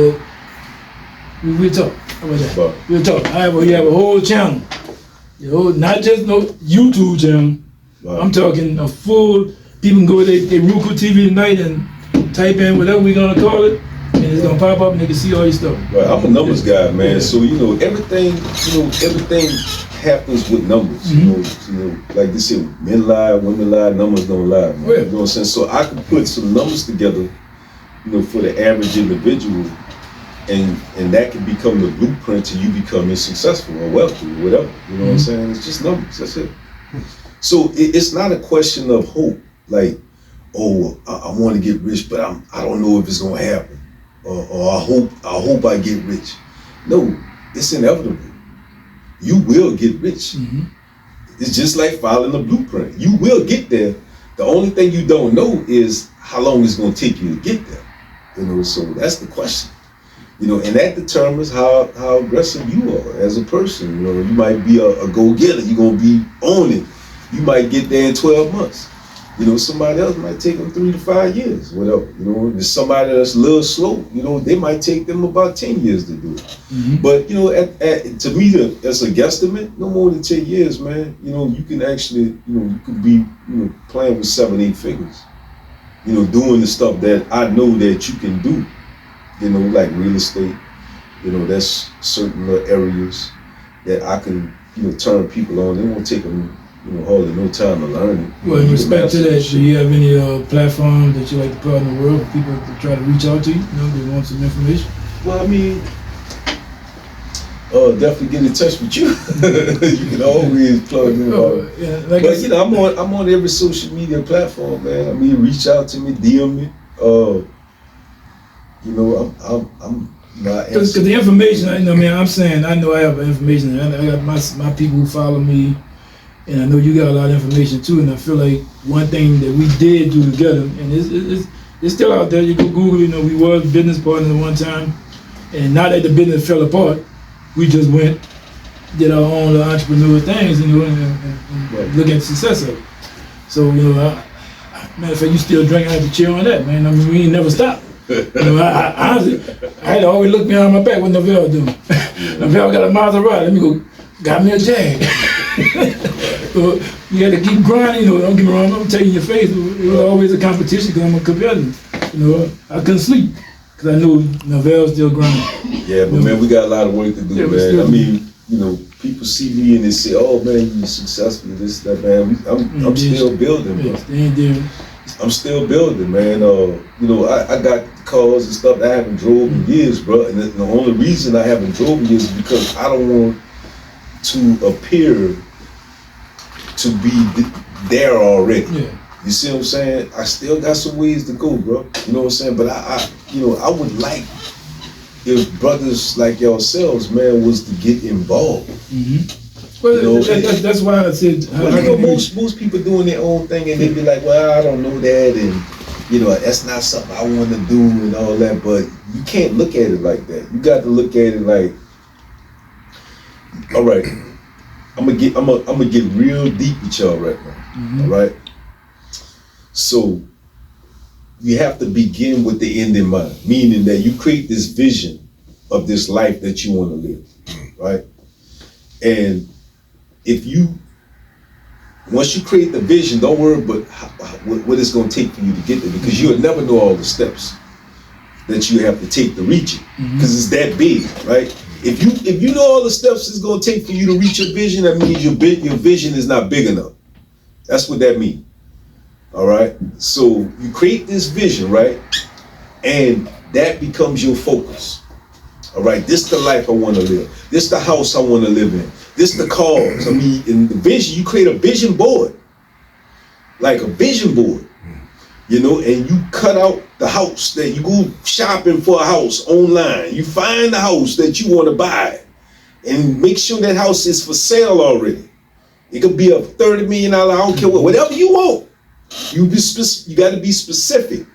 we'll talk. How about that? We'll talk. We have a whole channel. Not just no YouTube channel. Wow. I'm talking a full, people can go to their Roku TV tonight and type in whatever we're gonna call it, and it's gonna pop up and they can see all your stuff. Right. I'm a numbers guy, man. Yeah. So everything happens with numbers. Mm-hmm. Like they say, men lie, women lie, numbers don't lie. Man. Yeah. You know what I'm saying? So I can put some numbers together, for the average individual. And that can become the blueprint to you becoming successful or wealthy or whatever. You know what I'm saying? It's just numbers. That's it. So it's not a question of hope. Like, I want to get rich, but I don't know if it's gonna happen. Or I hope I get rich. No, it's inevitable. You will get rich. Mm-hmm. It's just like following a blueprint. You will get there. The only thing you don't know is how long it's gonna take you to get there. So that's the question. And that determines how aggressive you are as a person. You might be a go-getter. You're going to be on it. You might get there in 12 months. Somebody else might take them 3 to 5 years, whatever. If somebody that's a little slow, they might take them about 10 years to do it. Mm-hmm. But, to me, as a guesstimate, no more than 10 years, man. You can actually, you could be, playing with 7, 8 figures. Doing the stuff that I know that you can do. Like real estate, that's certain little areas that I can, turn people on. It won't take them, hardly no time to learn it. Well, in respect to that, do you have any platform that you like to put out in the world for people to try to reach out to you? They want some information? Well, I mean, definitely get in touch with you. You can always plug in. Yeah, like But you know, I'm on every social media platform, man. I mean, reach out to me, DM me. You know, I'm not because the information, I know, man. I'm saying I know I have information. I got my people who follow me, and I know you got a lot of information too. And I feel like one thing that we did do together, and it's still out there. You go Google. You know, we were business partners at one time, and now that the business fell apart, we just went, did our own little entrepreneur things, you know, and look at the success of it. So, you know, matter of fact, you still drink, I had to cheer on that, man. I mean, we ain't never stopped. You know, I honestly, I had to always look behind my back what Norvel doing. Norvel got a Maserati, let me go, got me a Jag. So you had to keep grinding, you know, don't get me wrong, I'm telling you in your face, it was always a competition because I'm a competitor. You know, I couldn't sleep because I knew Norvel's still grinding. Yeah, but man, we got a lot of work to do, man. I mean, you know, people see me and they say, "Oh man, you're successful." This, that, man. I'm still building, bro. I'm still building, man. You know, I got cars and stuff that I haven't drove in years, bro. And the only reason I haven't drove in years is because I don't want to appear to be there already. Yeah. You see what I'm saying? I still got some ways to go, bro. You know what I'm saying? But you know, I would like if brothers like yourselves, man, was to get involved. Mm-hmm. Well, you know, that's why I said. Well, you know, most people doing their own thing, and they be like, "Well, I don't know that," and you know, that's not something I want to do, and all that. But you can't look at it like that. You got to look at it like, all right, I'm gonna get real deep with y'all right now. Mm-hmm. All right. So you have to begin with the end in mind, meaning that you create this vision of this life that you want to live, right? And if you, once you create the vision, don't worry about what it's going to take for you to get there, because you'll never know all the steps that you have to take to reach it, because it's that big, right? If you know all the steps it's going to take for you to reach your vision, that means your vision is not big enough. That's what that means. All right, so you create this vision, right? And that becomes your focus. All right, this the life I want to live. This the house I want to live in. This the cars. I mean, in the vision, you create a vision board, like a vision board, you know, and you cut out the house that you go shopping for a house online. You find the house that you want to buy and make sure that house is for sale already. It could be a $30 million, I don't care what, whatever you want. You got to be specific.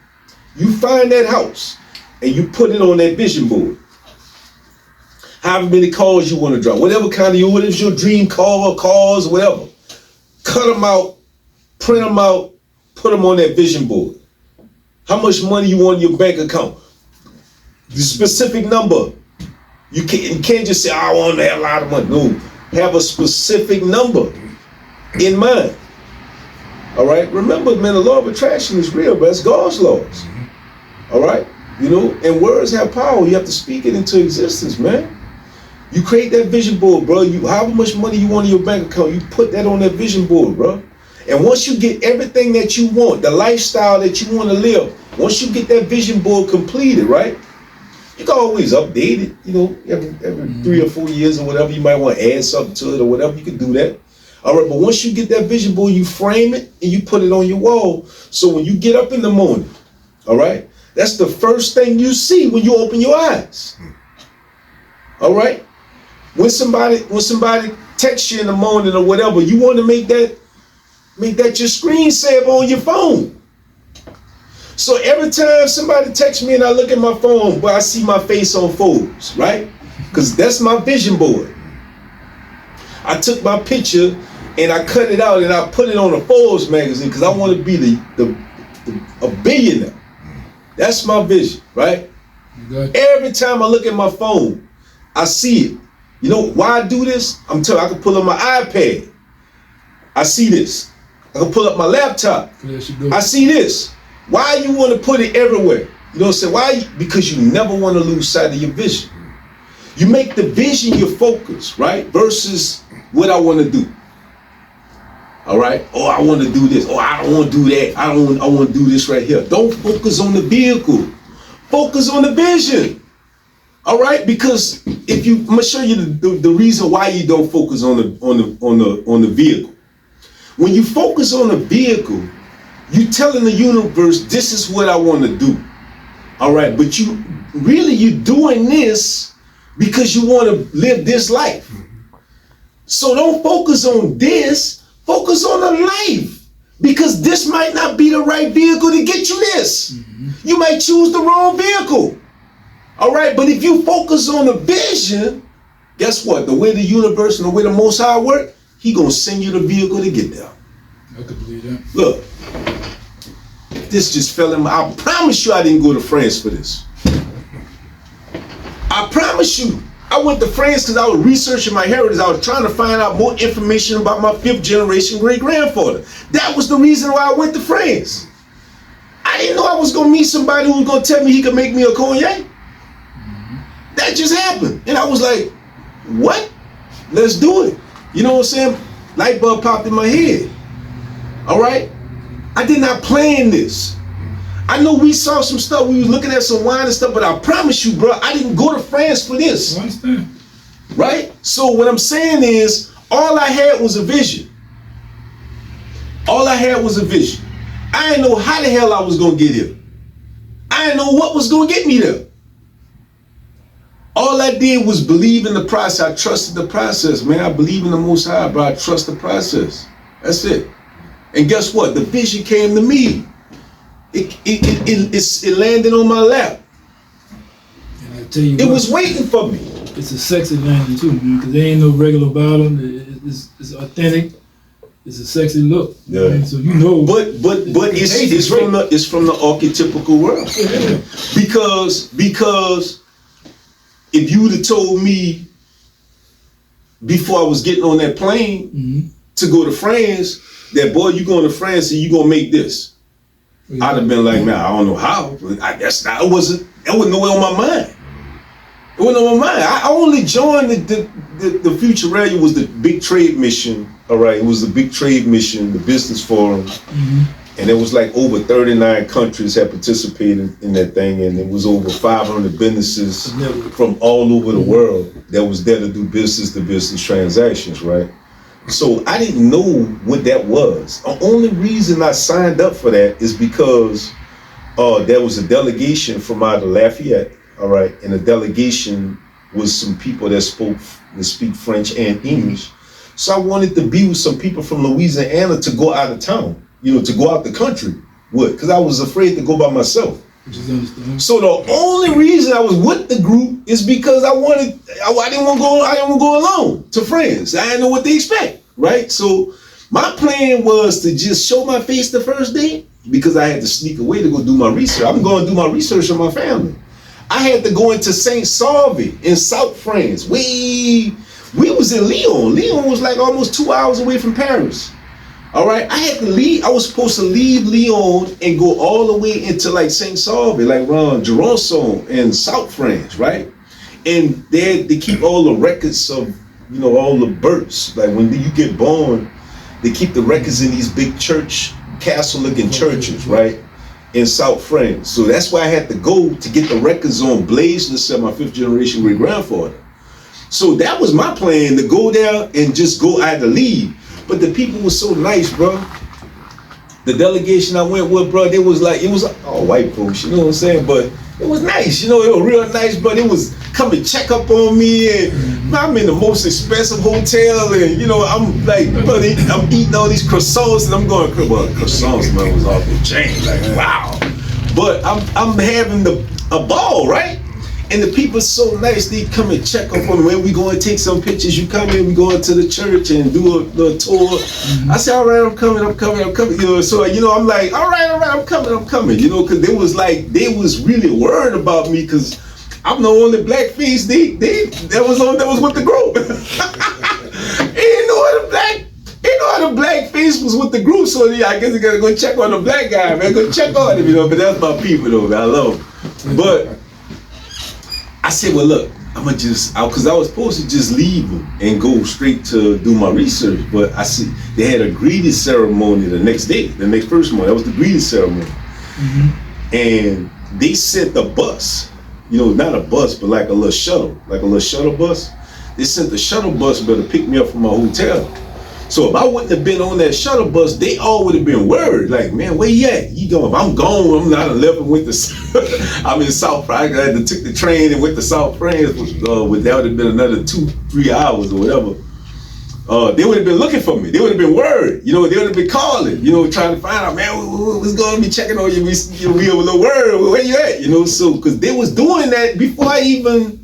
You find that house and you put it on that vision board. However many cars you want to drive, whatever kind of whatever's your dream car or cars, whatever. Cut them out, print them out, put them on that vision board. How much money you want in your bank account? The specific number. You can't just say, I want to have a lot of money. No, have a specific number in mind. All right, remember, man, the law of attraction is real, but it's God's laws. All right, you know, and words have power. You have to speak it into existence, man. You create that vision board, bro. However much money you want in your bank account, you put that on that vision board, bro. And once you get everything that you want, the lifestyle that you want to live, once you get that vision board completed, right? You can always update it, you know, every 3 or 4 years or whatever. You might want to add something to it or whatever. You can do that. All right, but once you get that vision board, you frame it and you put it on your wall. So when you get up in the morning, all right, that's the first thing you see when you open your eyes. All right, when somebody texts you in the morning or whatever, you want to make that your screensaver on your phone. So every time somebody texts me and I look at my phone, but I see my face on Forbes, right? Because that's my vision board. I took my picture and I cut it out and I put it on a Forbes magazine because I want to be a billionaire. That's my vision, right? Every time I look at my phone, I see it. You know why I do this? I'm telling you, I can pull up my iPad. I see this. I can pull up my laptop. I see this. Why you want to put it everywhere? You know what I'm saying? Why? Because you never want to lose sight of your vision. You make the vision your focus, right? Versus what I want to do. All right. Oh, I want to do this. Oh, I don't want to do that. I want to do this right here. Don't focus on the vehicle. Focus on the vision. All right, because if you, I'm gonna show you the reason why you don't focus on the vehicle. When you focus on the vehicle, you telling the universe, this is what I want to do. All right, but you're doing this because you want to live this life. So don't focus on this, focus on the life. Because this might not be the right vehicle to get you this. You might choose the wrong vehicle. All right, but if you focus on the vision, guess what? The way the universe and the way the Most High work, He gonna send you the vehicle to get there. I could believe that. Look, this just fell in my, I promise you I didn't go to France for this. I promise you. I went to France because I was researching my heritage. I was trying to find out more information about my 5th generation great-grandfather. That was the reason why I went to France. I didn't know I was gonna meet somebody who was gonna tell me he could make me a cognac. That just happened. And I was like, what? Let's do it. You know what I'm saying? Light bulb popped in my head. All right? I did not plan this. I know we saw some stuff, we was looking at some wine and stuff, but I promise you, bro, I didn't go to France for this. I understand. Right? So what I'm saying is, all I had was a vision. All I had was a vision. I didn't know how the hell I was gonna get here. I didn't know what was gonna get me there. All I did was believe in the process. I trusted the process, man. I believe in the Most High, bro. I trust the process. That's it. And guess what? The vision came to me. It landed on my lap. And I tell you it was waiting for me. It's a sexy landing too, man, because there ain't no regular bottom. It's authentic. It's a sexy look. Yeah. Man? So you know. But it's from the archetypical world. Yeah. Because if you would have told me before I was getting on that plane to go to France, that boy, you going to France and you gonna make this. I'd have been like, man, I don't know how. I guess that wasn't nowhere on my mind. It wasn't on my mind. I only joined the Future Radio was the big trade mission. All right, it was the big trade mission, the business forum, and it was like over 39 countries had participated in that thing, and it was over 500 businesses from all over the world that was there to do business-to-business transactions, right? So I didn't know what that was. The only reason I signed up for that is because there was a delegation from out of Lafayette, all right, and the delegation was some people that speak French and English. So I wanted to be with some people from Louisiana to go out of town, to go out the country with, because I was afraid to go by myself. So the only reason I was with the group is because I didn't want to go alone to France. I didn't know what to expect, right? So my plan was to just show my face the first day because I had to sneak away to go do my research. I'm going to do my research on my family. I had to go into Saint-Salve in South France. We was in Lyon. Lyon was like almost 2 hours away from Paris. All right, I had to leave. I was supposed to leave Lyon and go all the way into like Saint-Salve, like around Jurançon in South France, right? And they keep all the records of, all the births. Like when you get born, they keep the records in these big castle-looking churches, right? In South France. So that's why I had to go to get the records on Blaise Lasserre, my 5th generation great-grandfather. So that was my plan, to go there and just go. I had to leave. But the people were so nice, bro. The delegation I went with, bro, it was all white folks, you know what I'm saying? But it was nice, it was real nice, but it was come and check up on me, and I'm in the most expensive hotel, and I'm like, buddy, I'm eating all these croissants, and I'm going, well, croissants, man, was off the chain, like, wow. But I'm having a ball, right? And the people so nice, they come and check up on me. When we go and take some pictures, you come in, we go into the church and do a tour. I said, all right, I'm coming. So, I'm like, all right, I'm coming. Because they was really worried about me because I'm the only black face that was with the group. Ain't no other black face was with the group, so I guess I gotta go check on the black guy, man. Go check on him, but that's my people, though, man. I love them. But I said, well, look, I'm gonna because I was supposed to just leave and go straight to do my research, but I see they had a greeting ceremony the next day, the first morning. That was the greeting ceremony. And they sent the bus you know, not a bus, but like a little shuttle bus. They sent the shuttle bus to pick me up from my hotel. So if I wouldn't have been on that shuttle bus, they all would have been worried. Like, man, where you at? You going? If I'm gone, I'm not 11 with the. I'm in South France. I had to take the train and went to South France. That would have been another 2-3 hours or whatever. They would have been looking for me. They would have been worried. You know, they would have been calling. You know, trying to find out, man, what's going to be checking on you? We a little worried. Where you at? You know, so because they was doing that before I even.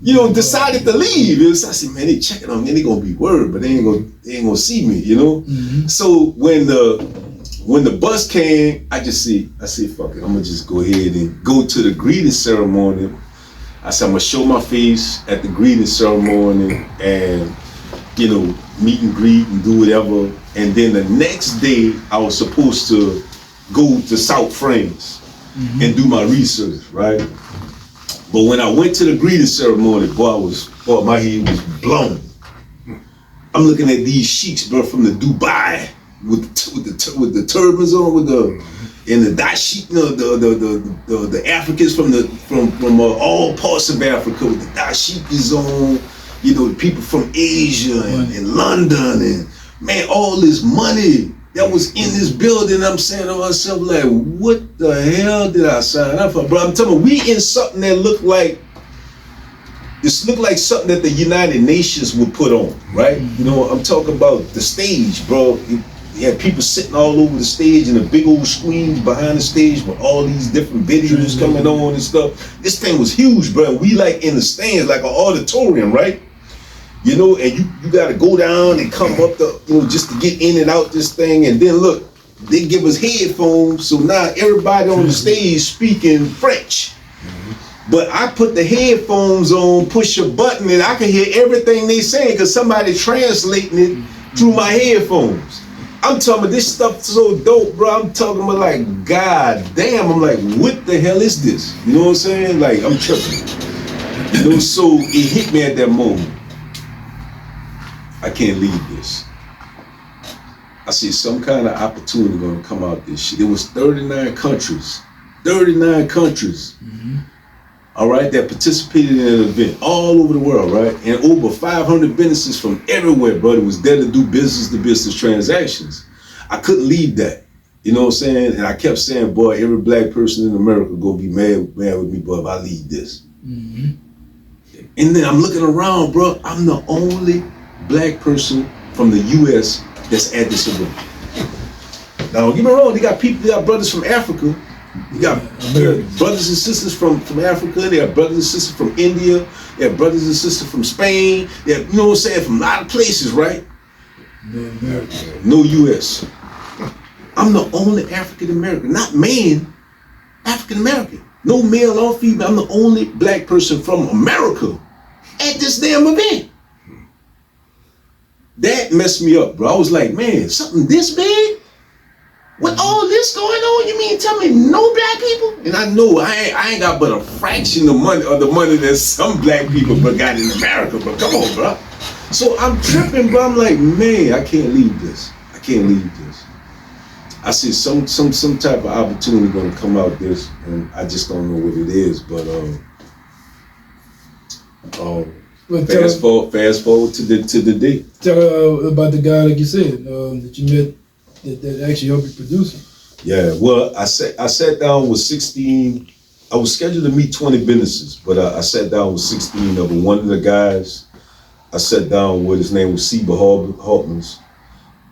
You know, decided to leave. I said, man, they checking on me. They gonna be worried, but they ain't gonna see me. You know. Mm-hmm. So when the bus came, I said, fuck it. I'm gonna just go ahead and go to the greeting ceremony. I said, I'm gonna show my face at the greeting ceremony and, you know, meet and greet and do whatever. And then the next day, I was supposed to go to South France and do my research, right? But when I went to the greeting ceremony, my head was blown. I'm looking at these sheiks, bro, from the Dubai with the turbans on, and the dashik, you know, the Africans from all parts of Africa with the dashikis on, you know, the people from Asia and London, and man, all this money that was in this building. I'm saying to myself, like, what the hell did I sign up for? Bro, I'm telling you, we in something that looked like something that the United Nations would put on, right? You know, I'm talking about the stage, bro. You had people sitting all over the stage and the big old screens behind the stage with all these different videos coming on and stuff. This thing was huge, bro. We like in the stands, like an auditorium, right? You know, and you got to go down and come up just to get in and out this thing. And then look, they give us headphones, so now everybody on the stage speaking French. But I put the headphones on, push a button, and I can hear everything they saying because somebody translating it through my headphones. I'm talking about this stuff so dope, bro. I'm talking about like, god damn. I'm like, what the hell is this? You know what I'm saying? Like, I'm tripping. You know, so it hit me at that moment. I can't leave this. I see some kind of opportunity gonna come out this shit. There was 39 countries. 39 countries. All right, that participated in an event all over the world, right? And over 500 businesses from everywhere, bro, that was there to do business-to-business transactions. I couldn't leave that. You know what I'm saying? And I kept saying, boy, every black person in America gonna be mad with me, boy, if I leave this. And then I'm looking around, bro. I'm the only black person from the U.S. that's at this event. Now, don't get me wrong, they got brothers from Africa. You got brothers and sisters from Africa. They have brothers and sisters from India. They have brothers and sisters from Spain. They have, you know what I'm saying, from a lot of places, right? No U.S. I'm the only African American, not man, African American. No male or female. I'm the only black person from America at this damn event. That messed me up, bro. I was like, man, something this big? With all this going on, you mean tell me no black people? And I know I ain't got but a fraction of the money that some black people got in America, but come on, bro. So I'm tripping, bro. I'm like, man, I can't leave this. I can't leave this. I see some type of opportunity gonna come out this, and I just don't know what it is, but fast forward to the day. Tell about the guy, like you said, that you met that actually helped you produce it. Yeah, well, I sat down with 16. I was scheduled to meet 20 businesses, but I sat down with 16 of them. One of the guys I sat down with, his name was Seba Hartmans.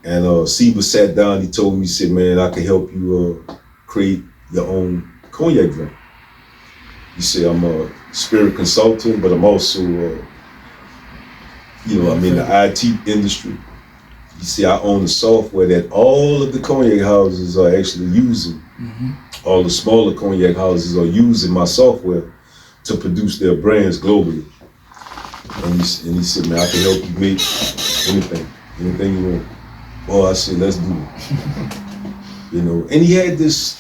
And Seba sat down, he told me, he said, man, I can help you create your own cognac drink. He said, I'm a spirit consultant, but I'm also, I'm in the IT industry. You see, I own the software that all of the cognac houses are actually using. All the smaller cognac houses are using my software to produce their brands globally. And he said, man, I can help you make anything you want. Oh, I said, let's do it. And he had this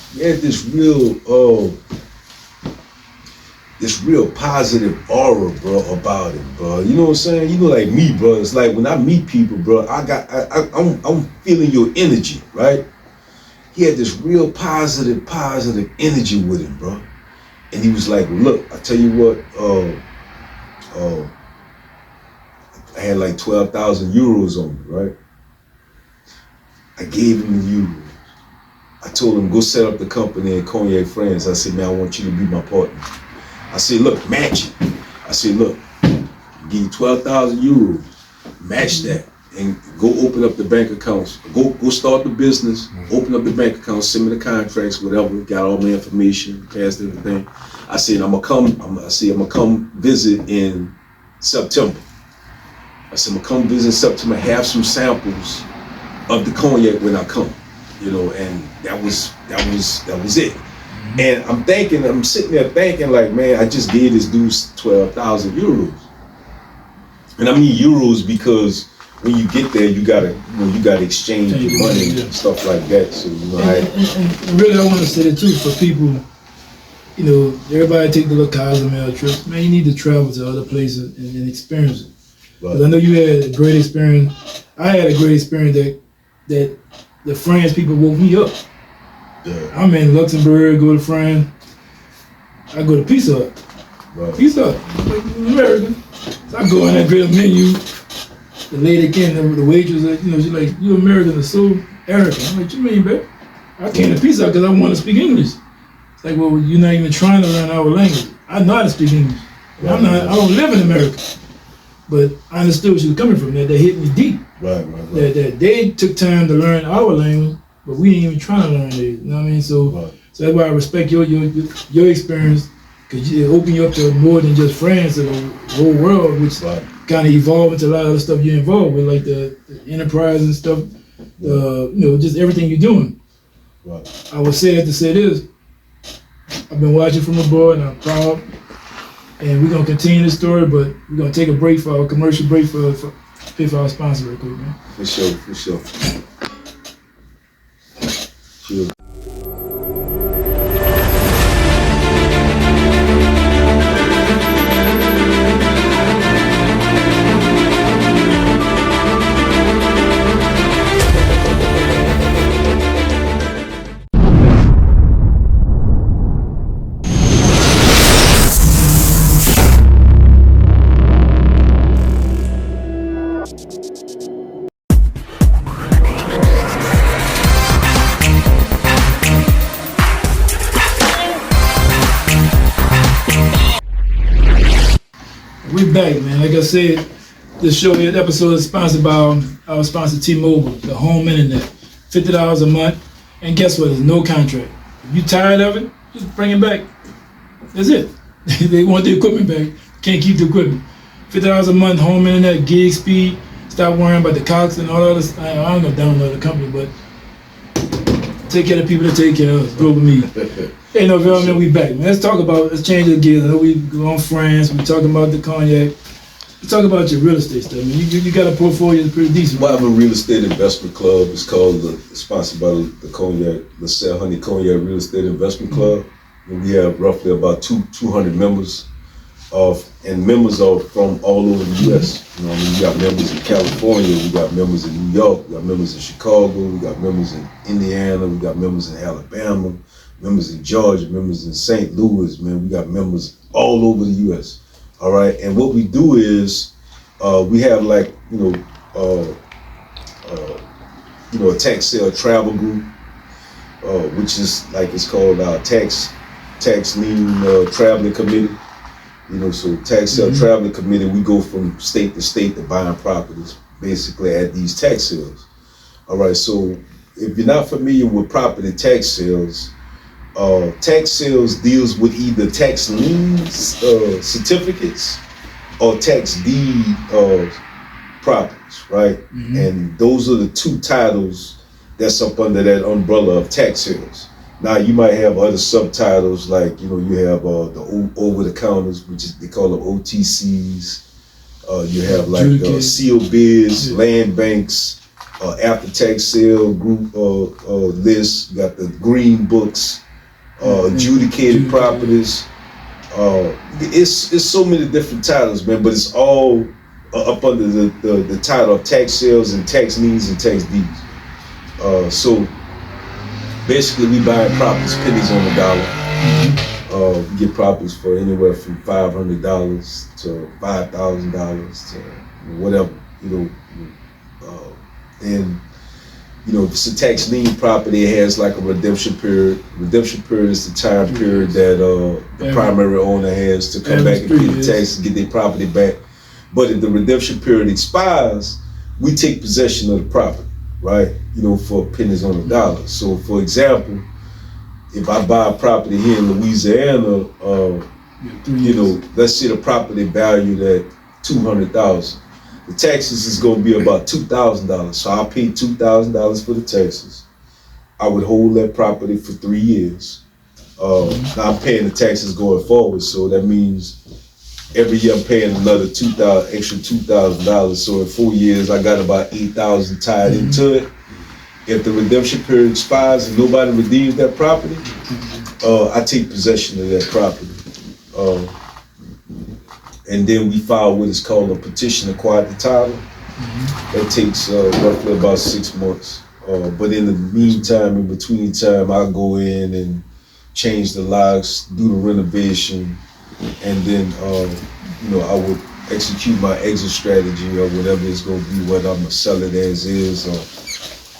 real positive aura, bro, about it, bro. You know what I'm saying? Like me, bro. It's like when I meet people, bro, I'm feeling your energy, right? He had this real positive energy with him, bro. And he was like, well, look, I tell you what, I had like 12,000 euros on me, right? I gave him the euros. I told him, go set up the company in Cognac, France. I said, man, I want you to be my partner. I said, look, match it. I said, look, I'll give you 12,000 euros, match that, and go open up the bank accounts. Go start the business, open up the bank accounts, send me the contracts, whatever, got all my information, passed everything. I said, I'm gonna come visit in September. I said, I'm gonna come visit in September, have some samples of the cognac when I come, you know, and that was it. And I'm sitting there thinking like, man, I just gave this dude 12,000 euros. And I mean euros because when you get there, you gotta exchange your money and stuff like that. So, you know, and really I want to say that too for people, you know, everybody take the little Cozumel trip. Man, you need to travel to other places and experience it. Because I know you had a great experience. I had a great experience that the France people woke me up. Yeah. I'm in Luxembourg, go to France. I go to Pizza Hut. Right. Pizza Hut, like American. So I go in that great menu. The lady came, the waitress, you know, she's like, you Americans are so arrogant. I'm like, what you mean, babe? I came to Pizza Hut because I want to speak English. It's like, well, you're not even trying to learn our language. I know how to speak English. I don't live in America. But I understood where she was coming from. That hit me deep. Right. That they took time to learn our language, but we ain't even trying to learn theirs. You know what I mean? So that's why I respect your experience, because it opened you up to more than just France, or the whole world, which kind of evolved into a lot of the stuff you're involved with, like the enterprise and stuff. You know, just everything you're doing. Right. I would say that to say this. I've been watching from abroad, and I'm proud. And we're gonna continue the story, but we're gonna take a break for our commercial break for pay for our sponsor real quick, man. For sure. Sure. We're back, man. Like I said, this episode is sponsored by our sponsor T-Mobile, the home internet. $50 a month, and guess what? There's no contract. If you're tired of it, just bring it back. That's it. They want the equipment back. Can't keep the equipment. $50 a month, home internet, gig speed. Stop worrying about the Cox and all the other stuff. I'm gonna download the company, but take care of the people that take care of us. Global me. Hey, Norvel, man, we back. Man, let's change the gears. I know we go on France. We talking about the cognac. Let's talk about your real estate stuff. Man, you got a portfolio that's pretty decent. Well, I have a real estate investment club. It's called sponsored by the Cognac, Lasserre Honey Cognac Real Estate Investment Club. And we have roughly about 200 members and members are from all over the U.S. You know, I mean, we got members in California, we got members in New York, we got members in Chicago, we got members in Indiana, we got members in Alabama, members in Georgia, members in St. Louis, man. We got members all over the U.S. All right, and what we do is we have like a tax sale travel group, which is like it's called our tax lien traveling committee. You know, so tax sale traveling committee, we go from state to state to buying properties, basically at these tax sales. All right, so if you're not familiar with property tax sales deals with either tax lien certificates or tax deed properties, right? And those are the two titles that's up under that umbrella of tax sales. Now you might have other subtitles like, you have the over-the-counters, which is, they call them OTCs. You have like sealed bids, land banks, after-tax sale group lists. You got the green books, adjudicated properties. It's so many different titles, man, but it's all up under the title of tax sales and tax liens and tax deeds. So basically, we buying properties, pennies on the dollar. We get properties for anywhere from $500 to $5,000 to whatever, and if it's a tax lien property, it has like a redemption period. Redemption period is the time period that the primary owner has to come back and pay the taxes, get their property back. But if the redemption period expires, we take possession of the property, right? For pennies on the dollar. So, for example, if I buy a property here in Louisiana, let's say the property valued at $200,000. The taxes is going to be about $2,000. So I pay $2,000 for the taxes. I would hold that property for 3 years. Now I'm paying the taxes going forward, so that means every year I'm paying another extra $2,000. So in 4 years, I got about $8,000 tied into it. If the redemption period expires and nobody redeems that property, I take possession of that property. And then we file what is called a petition to acquire the title. That takes roughly about 6 months. But in the meantime, in between time, I go in and change the locks, do the renovation, and then I would execute my exit strategy or whatever it's going to be, whether I'm gonna sell it as is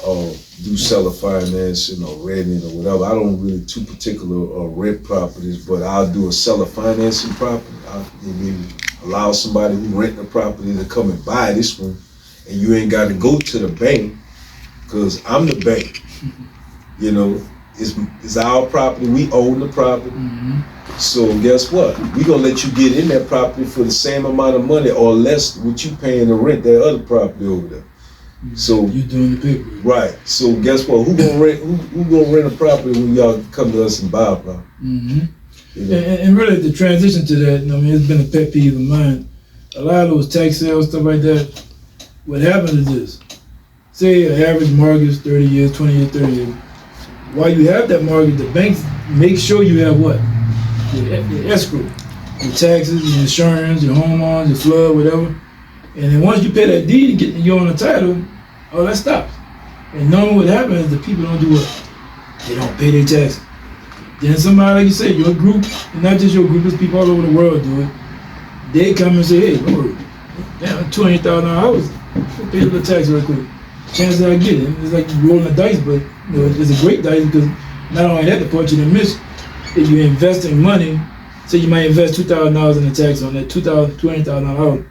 or do seller financing or renting or whatever. I don't really too particular rent properties, but I'll do a seller financing property. I'll maybe allow somebody who rent the property to come and buy this one, and you ain't got to go to the bank because I'm the bank. It's our property. We own the property. So guess what? We gonna let you get in that property for the same amount of money or less what you paying to rent that other property over there. So you doing the paper, right? So guess what? Who gonna rent? Who gonna rent a property when y'all come to us and buy a property? And really, the transition to that, it's been a pet peeve of mine. A lot of those tax sales, stuff like that. What happens is this: say an average mortgage, 30 years, 20 years, 30 years. While you have that mortgage, the banks make sure you have what? Your escrow, your taxes, your insurance, your homeowners, your flood, whatever. And then once you pay that deed and get you on the title, all that stops. And normally what happens is the people don't do what? They don't pay their taxes. Then somebody, like you say, your group, and not just your group, there's people all over the world do it. They come and say, hey, Lord, damn, $200,000, pay the tax real quick. Chances I get it. It's like rolling a dice, but it's a great dice because not only that, the part you didn't miss, if you're investing money, say you might invest $2,000 in the tax on that $200,000,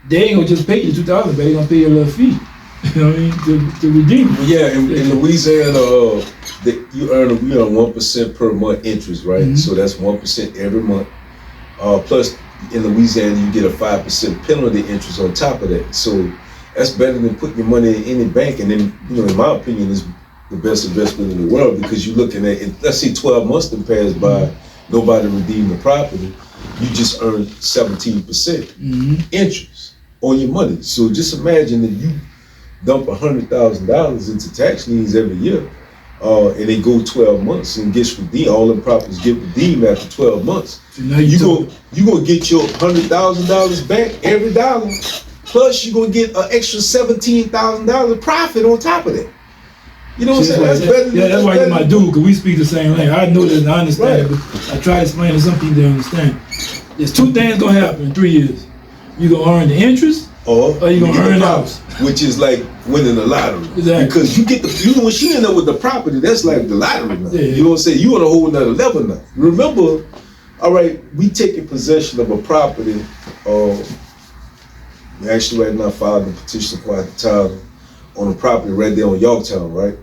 they ain't gonna just pay you $2,000, but they gonna pay you a little fee. You know what I mean? To redeem it. Yeah, in Louisiana, we earn 1% per month interest, right? So that's 1% every month. Plus, in Louisiana, you get a 5% penalty interest on top of that. So that's better than putting your money in any bank. And then, in my opinion, is the best investment in the world because you're looking at, let's say 12 months then pass by, nobody redeemed the property, you just earned 17% interest on your money. So just imagine that you dump $100,000 into tax liens every year, and they go 12 months and gets redeemed. All the properties get redeemed after 12 months. So now you gonna get your $100,000 back every dollar, plus you're gonna get an extra $17,000 profit on top of that. You know what I'm saying? That's better. Yeah, that's why you're my dude, because we speak the same language. I know this and I understand it, but I try to explain to some people they understand. There's two things gonna happen in 3 years. You're gonna earn the interest, or you're gonna earn the house. Which is like winning the lottery. Exactly. Because you get once you end up with the property, that's like the lottery now. Yeah. You know what I'm saying? You on a whole nother level now. Remember, all right, we taking possession of a property. We actually right now filed a petition to acquire the title on a property right there on Yorktown, right?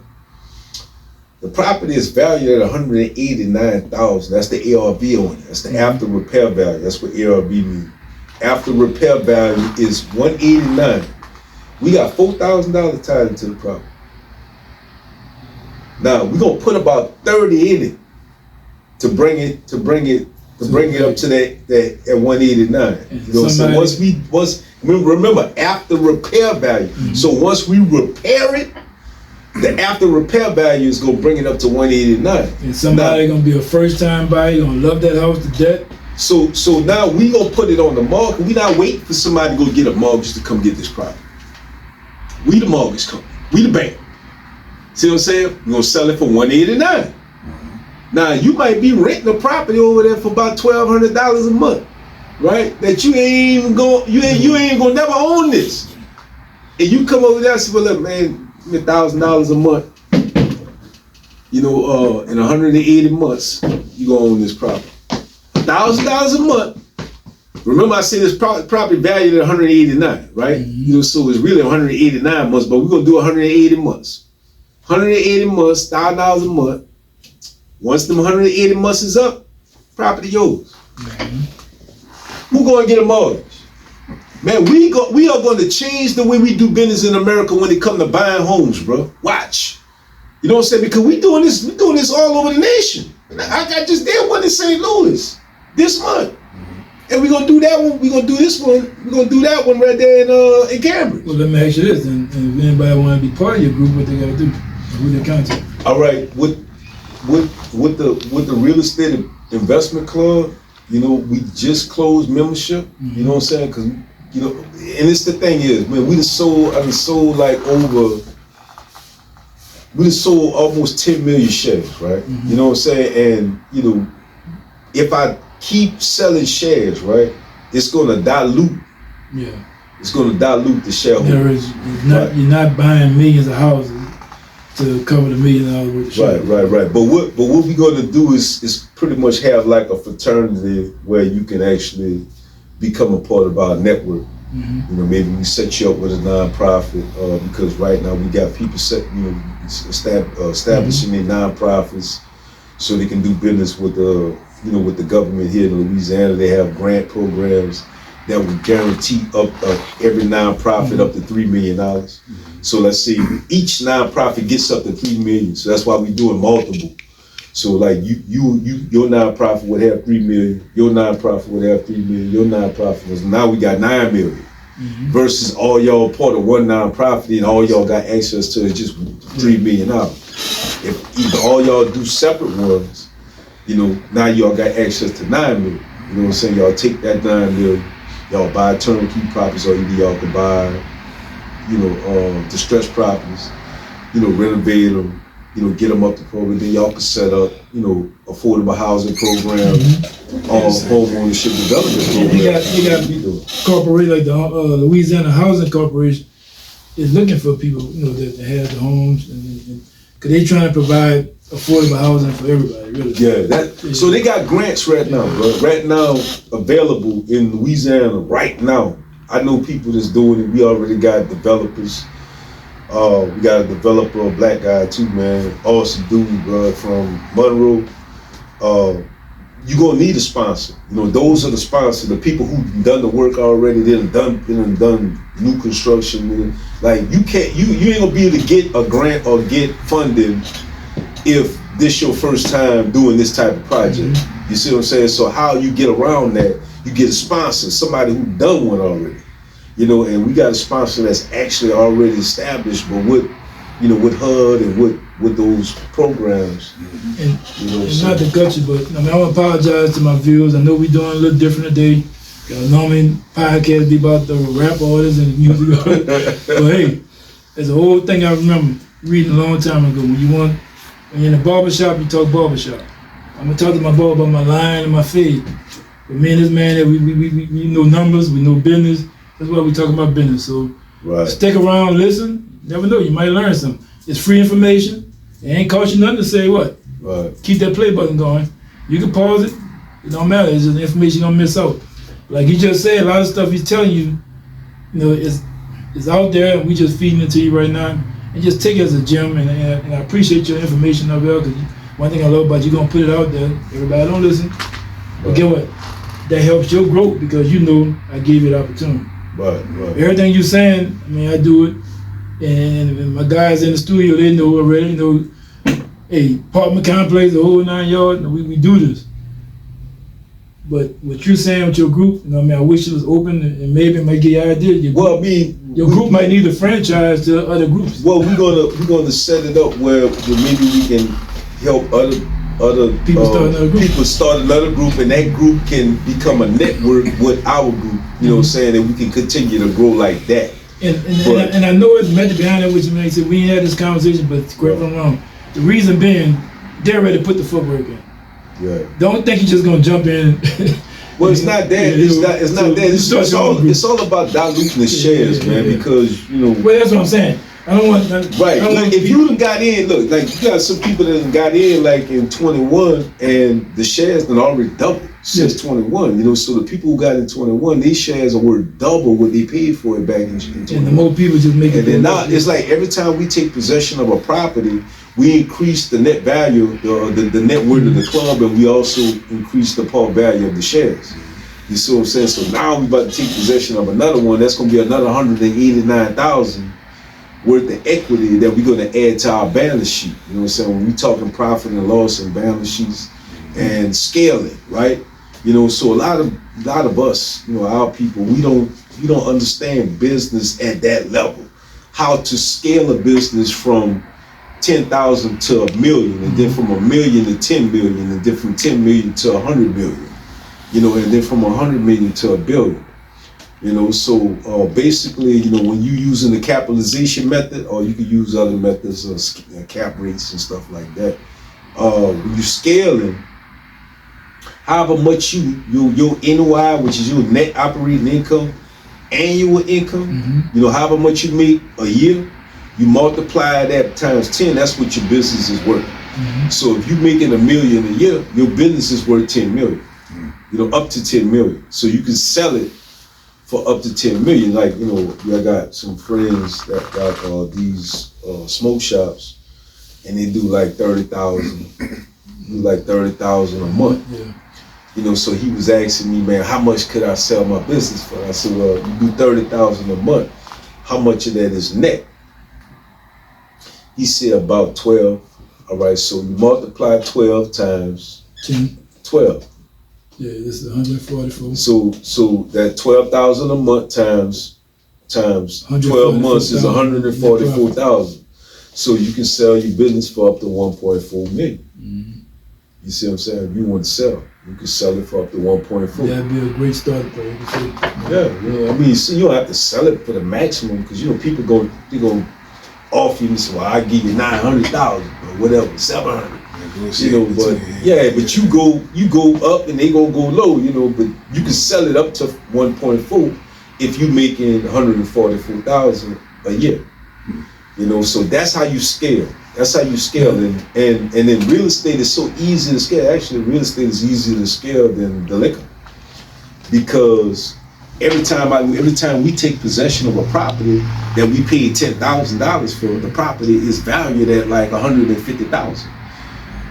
The property is valued at $189,000. That's the ARV on it. That's the after repair value. That's what ARV means. After repair value is $189,000. We got $4,000 tied into the property. Now we're gonna put about 30 in it to bring it up to that at 189. You know, so remember after repair value. So once we repair it, the after repair value is gonna bring it up to 189. And somebody gonna be a first time buyer, gonna love that house to death. So now we gonna put it on the market. We not waiting for somebody to go get a mortgage to come get this property. We the mortgage company. We the bank. See what I'm saying? We're gonna sell it for 189. Now you might be renting a property over there for about $1,200 a month, right? That you ain't even gonna never own this. And you come over there and say, well, look, man, $1,000 a month. In 180 months, you gonna own this property. $1,000 a month. Remember, I said this property valued at 189, right? Mm-hmm. So it's really 189 months, but we're gonna do 180 months. 180 months, $1,000 a month. Once them 180 months is up, property yours. Mm-hmm. Who gonna get a mortgage? Man, we are going to change the way we do business in America when it comes to buying homes, bro. Watch. You know what I'm saying? Because we doing this all over the nation. I just did one in St. Louis this month. And we're gonna do that one, we're gonna do this one, we're gonna do that one right there in Cambridge. Well, let me ask you this, and if anybody wanna be part of your group, what they gotta do? Who they contact? All right, with the real estate investment club, we just closed membership. Mm-hmm. You know what I'm saying? Because and it's the thing is, man, we just sold almost 10 million shares, right? Mm-hmm. You know what I'm saying? And if I keep selling shares, right, it's gonna dilute. Yeah. It's gonna dilute the shareholder. You're not buying millions of houses to cover the $1 million worth of shares. Right. But what we're gonna do is pretty much have like a fraternity where you can actually become a part of our network. Mm-hmm. Maybe we set you up with a nonprofit because right now we got people establishing their nonprofits so they can do business with the government here in Louisiana. They have grant programs that will guarantee every nonprofit up to $3 million. Mm-hmm. So let's say each nonprofit gets up to $3 million. So that's why we're doing multiple. So like your nonprofit would have $3 million, your nonprofit would have $3 million, your nonprofit was, now we got $9 million. Mm-hmm. Versus all y'all part of one nonprofit and all y'all got access to just $3 million. If either all y'all do separate ones, now y'all got access to $9 million. You know what I'm saying? Y'all take that $9 million, y'all buy turnkey properties, or either y'all can buy, distressed properties, renovate them, get them up to program. Then y'all can set up, affordable housing programs, home ownership development programs. You got corporate like the Louisiana Housing Corporation is looking for people, that have the homes, and because they trying to provide affordable housing for everybody, really. Yeah, so they got grants right now, bro. Right now, available in Louisiana right now. I know people that's doing it. We already got developers. We got a developer, a black guy too, man. Awesome dude, bro, from Monroe. You gonna need a sponsor. Those are the sponsors, the people who done the work already. They done new construction. Like you ain't gonna be able to get a grant or get funding if this your first time doing this type of project. Mm-hmm. You see what I'm saying? So how you get around that? You get a sponsor, somebody who done one already. And we got a sponsor that's actually already established, but with HUD and with those programs. And not to cut you, but I want to apologize to my viewers. I know we're doing a little different today. Normally podcasts be about the rap artists and music artists. But hey, there's a whole thing I remember reading a long time ago. When you're in a barbershop, you talk barbershop. I'm gonna talk to my barber about my line and my fade. But me and this man, we know numbers, we know business. That's why we talking about business. So stick around, listen. Never know, you might learn something. It's free information. It ain't cost you nothing to say what. Right. Keep that play button going. You can pause it. It don't matter. It's just information you're gonna miss out. Like you just said, a lot of stuff he's telling you, is out there, and we just feeding it to you right now. And just take it as a gem. And I appreciate your information, Norvel, because one thing I love about you, gonna put it out there. Everybody don't listen. But get what? That helps your growth because I gave you the opportunity. Right. Everything you're saying, I do it. And my guys in the studio, they know already, hey, apartment complex, the whole 9 yards, we do this. But what you're saying with your group, I wish it was open and maybe it might get your idea. Your group might need a franchise to other groups. Well, we're gonna set it up where maybe we can help other people start another group, and that group can become a network with our group. You know what I'm saying? And we can continue to grow like that. And I know it's meant to be behind that, which you may say we ain't had this conversation, but correct me if I'm wrong. The reason being, they're ready to put the footwork in. Yeah. Don't think you're just gonna jump in. Well, it's not that. It's not that. It's all about diluting the shares, man. Because Well, that's what I'm saying. I don't want. Right. Like if you done got in, look, like you got some people that done got in like in 21, and the shares done already doubled since 21. So the people who got in 21, these shares are worth double what they paid for it back in 21. And the more people just make it. And then now it's like every time we take possession of a property, we increase the net value, the net worth of the club, and we also increase the par value of the shares. You see what I'm saying? So now we about to take possession of another one. That's going to be another 189,000 worth of equity that we're going to add to our balance sheet. You know what I'm saying? When we talking profit and loss and balance sheets and scaling, right? So a lot of us, our people, we don't understand business at that level. How to scale a business from 10,000 to $1 million, and then from $1 million to 10 million, and then from 10 million to 100 million, and then from 100 million to $1 billion. So basically, when you using the capitalization method, or you can use other methods, cap rates and stuff like that. When you scaling, however much your NOI, which is your net operating income, annual income, however much you make a year, you multiply that times 10. That's what your business is worth. So if you're making $1 million a year, your business is worth 10 million. Up to 10 million. So you can sell it for up to 10 million. Like, I got some friends that got these smoke shops, and they do like 30,000, a month. Yeah. So he was asking me, man, how much could I sell my business for? I said, well, you do 30,000 a month. How much of that is net? He said about 12. All right, so you multiply 12 times 12. Yeah, this is 144. So that 12,000 a month times 12 months is 144,000. So you can sell your business for up to 1.4 million. You see what I'm saying? If you want to sell, you can sell it for up to 1.4. That'd be a great start. Yeah, I mean, so you don't have to sell it for the maximum, because people they're gonna offer you, so I'll give you 900,000 or whatever, 700. But but you go up and they gonna go low, but you can sell it up to 1.4 if you making 144,000 a year. So that's how you scale. And then real estate is so easy to scale. Actually, real estate is easier to scale than the liquor, because every time we take possession of a property that we paid $10,000 for, the property is valued at like 150,000.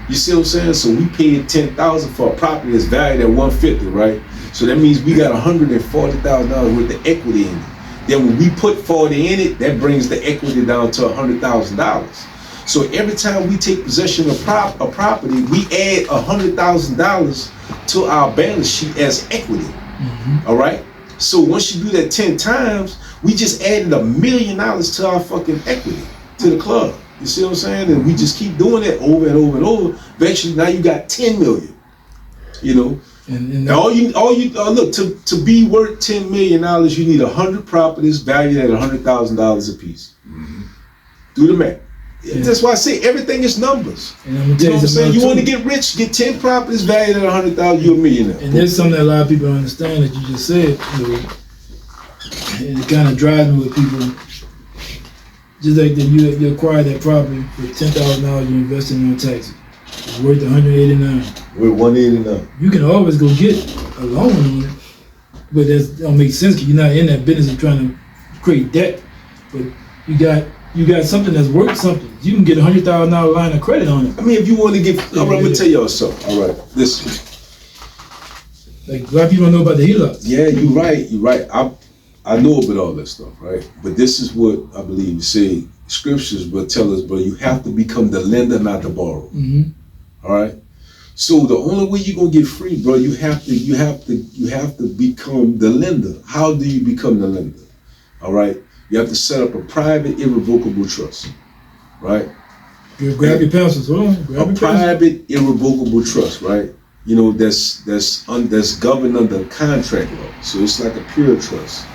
You see what I'm saying? So we paid $10,000 for a property that's valued at 150, right? So that means we got $140,000 worth of equity in it. Then when we put 40 in it, that brings the equity down to $100,000. So every time we take possession of a property, we add $100,000 to our balance sheet as equity. All right? So once you do that 10 times, we just added $1 million to our fucking equity, to the club. You see what I'm saying? And we just keep doing it over and over and over. Eventually, now you got 10 million. And all you look, to be worth $10 million, you need 100 properties valued at $100,000 a piece. Do the math. Yeah. That's why I say everything is numbers. And I'm gonna tell you what I'm saying? You want to too. get rich, get 10 properties valued at $100,000, you're a millionaire. And there's something that a lot of people don't understand that you just said. And it kind of drives me with people. Just like that, you acquire that property for $10,000, you invest in it on taxes. It's worth $189. We're 189. You can always go get a loan on it, but that don't make sense because you're not in that business of trying to create debt. But you got something that's worth something. You can get a $100,000 line of credit on it. I mean, if you want to get, all right, I'm gonna tell y'all something. All right, listen. Like a lot of people don't know about the HELOCs. Yeah, you're right. I know about all that stuff, right? But this is what I believe. You say scriptures will tell us, but you have to become the lender, not the borrower. All right. So the only way you're gonna get free, bro, you have to become the lender. How do you become the lender? All right. You have to set up a private, irrevocable trust, right? Grab your pencils. Private, irrevocable trust, right? That's governed under contract law. So it's like a pure trust.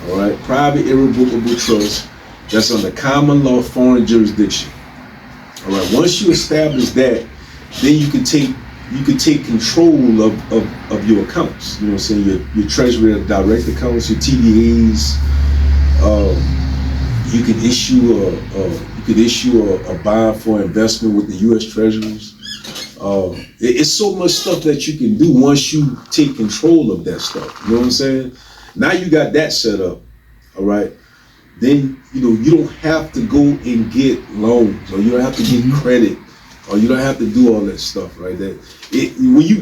All right, private, irrevocable trust that's under common law, foreign jurisdiction. All right, once you establish that, then you can take you could take control of your accounts. You know what I'm saying? Your treasury direct accounts, your TDAs. You can issue a bond for investment with the U.S. Treasuries. It's so much stuff that you can do once you take control of that stuff. You know what I'm saying? Now you got that set up, all right? Then, you don't have to go and get loans, or you don't have to get credit, or you don't have to do all that stuff, right? When you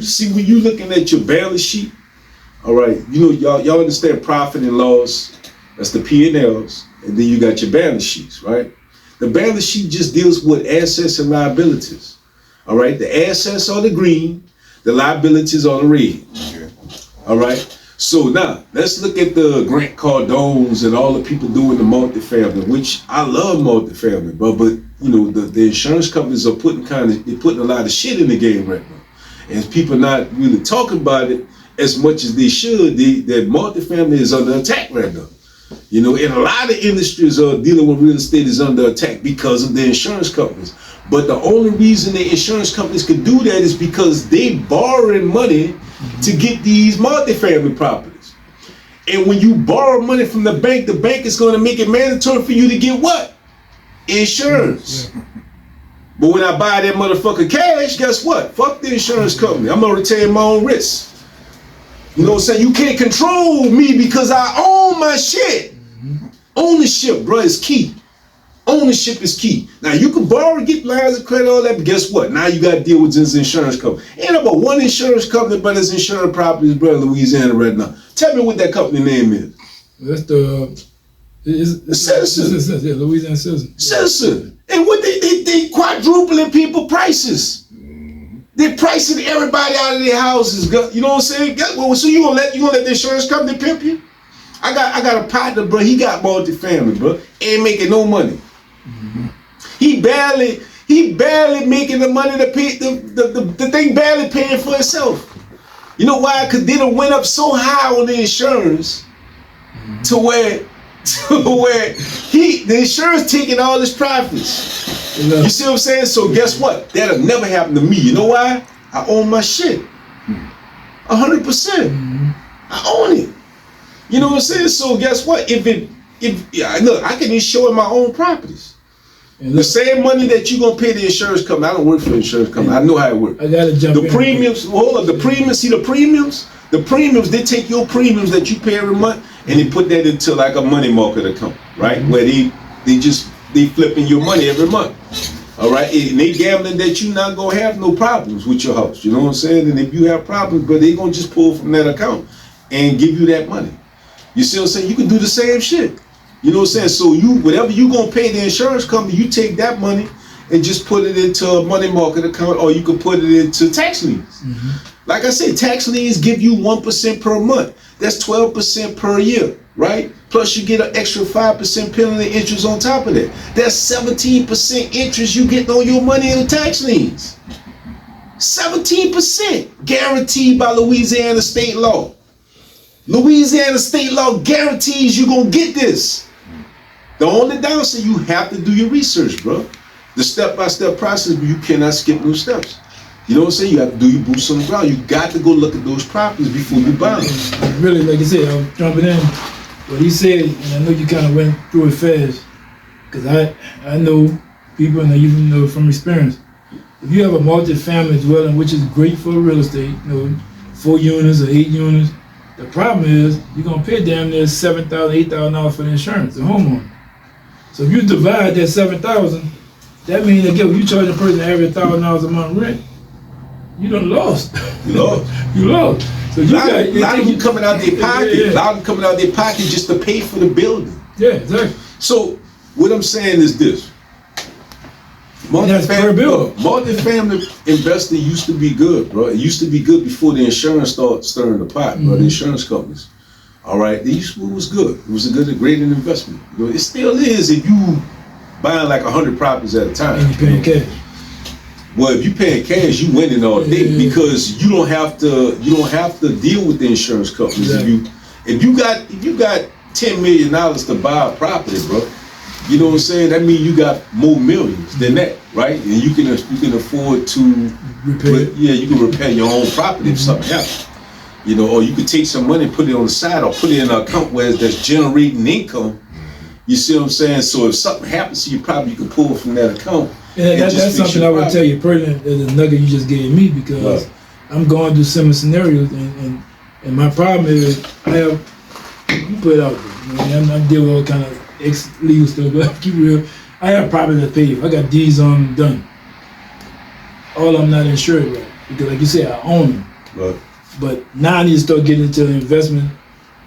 looking at your balance sheet, all right, y'all understand profit and loss. That's the P&Ls, and then you got your balance sheets, right? The balance sheet just deals with assets and liabilities, all right? The assets are the green, the liabilities are the red, all right? So now, let's look at the Grant Cardones and all the people doing the multifamily, which I love multifamily, but the insurance companies are putting a lot of shit in the game right now. And people not really talking about it as much as they should. That multifamily is under attack right now. And a lot of industries are dealing with real estate is under attack because of the insurance companies. But the only reason the insurance companies could do that is because they borrowing money to get these multifamily properties. And when you borrow money from the bank is going to make it mandatory for you to get what? Insurance. Yeah. But when I buy that motherfucker cash, guess what? Fuck the insurance company. I'm going to retain my own risk. You know what I'm saying? You can't control me because I own my shit. Ownership, bro, is key. Ownership is key. Now you can borrow, get lines of credit, all that, but guess what? Now you got to deal with this insurance company. Ain't about one insurance company, but it's insurance properties, bro, in Louisiana right now. Tell me what that company name is. That's the Citizen. Yeah, Louisiana Citizen. Citizen. And what they quadrupling people prices. They're pricing everybody out of their houses. You know what I'm saying? So you gonna let the insurance company pimp you? I got a partner, bro. He got multifamily, bro. Ain't making no money. He barely making the money to pay the thing barely paying for itself. You know why? Because they done went up so high on the insurance to where the insurance taking all his profits. You see what I'm saying? So guess what? That'll never happen to me. You know why? I own my shit. 100%. I own it. You know what I'm saying? So guess what? Look, I can insure my own properties. The same money that you gonna pay the insurance company. I don't work for the insurance company. I know how it works. I gotta jump in. The premiums, hold up, the premiums, the premiums, they take your premiums that you pay every month and they put that into like a money market account, right? Where they flipping your money every month. All right, and they gambling that you not gonna have no problems with your house. You know what I'm saying? And if you have problems, but they gonna just pull from that account and give you that money. You see what I'm saying? You can do the same shit. You know what I'm saying? So whatever you gonna pay the insurance company, you take that money and just put it into a money market account, or you can put it into tax liens. Like I said, tax liens give you 1% per month. That's 12% per year, right? Plus you get an extra 5% penalty interest on top of that. That's 17% interest you get on your money in the tax liens. 17% guaranteed by Louisiana state law. Louisiana state law guarantees you gonna get this. The only downside, you have to do your research, bro. The step-by-step process, but you cannot skip no steps. You know what I'm saying? You have to do your boots on the ground. You got to go look at those properties before you buy them. Really, like you said, I'm jumping in. What he said, and I know you kind of went through it fast, because I know people, and I even know from experience, if you have a multi-family dwelling, which is great for real estate, 4 units or 8 units, the problem is you're going to pay damn near $7,000, $8,000 for the insurance, the homeowner. So if you divide that $7,000, that means that you charge a person every $1,000 a month rent, you done lost. You lost. You lost. So you a lot of them coming out their pocket. Yeah. A lot of them coming out their pocket just to pay for the building. Yeah, exactly. So what I'm saying is this. Multifamily investing used to be good, bro. It used to be good before the insurance started stirring the pot, bro. The insurance companies. All right, it was good. It was a great investment. It still is if you buying like 100 properties at a time. And you paying cash. Well, if you paying cash, you winning all day because you don't have to deal with the insurance companies. Exactly. If you got $10 million to buy a property, bro, You know what I'm saying? That means you got more millions than that, right? And you can afford to Repair. Yeah, you can repair your own property if something happens. You know, or you could take some money and put it on the side, or put it in an account where that's generating income. You see what I'm saying? So if something happens to you, probably you can pull from that account. And that's something I would tell you personally, as a nugget you just gave me, because I'm going through similar scenarios, and my problem is I have, you put it out there, I'm dealing with all kind of ex-legal stuff, but keep it real, I have property to pay for. I got deeds on done. All I'm not insured right, because like you said, I own them. Right. But now I need to start getting into investment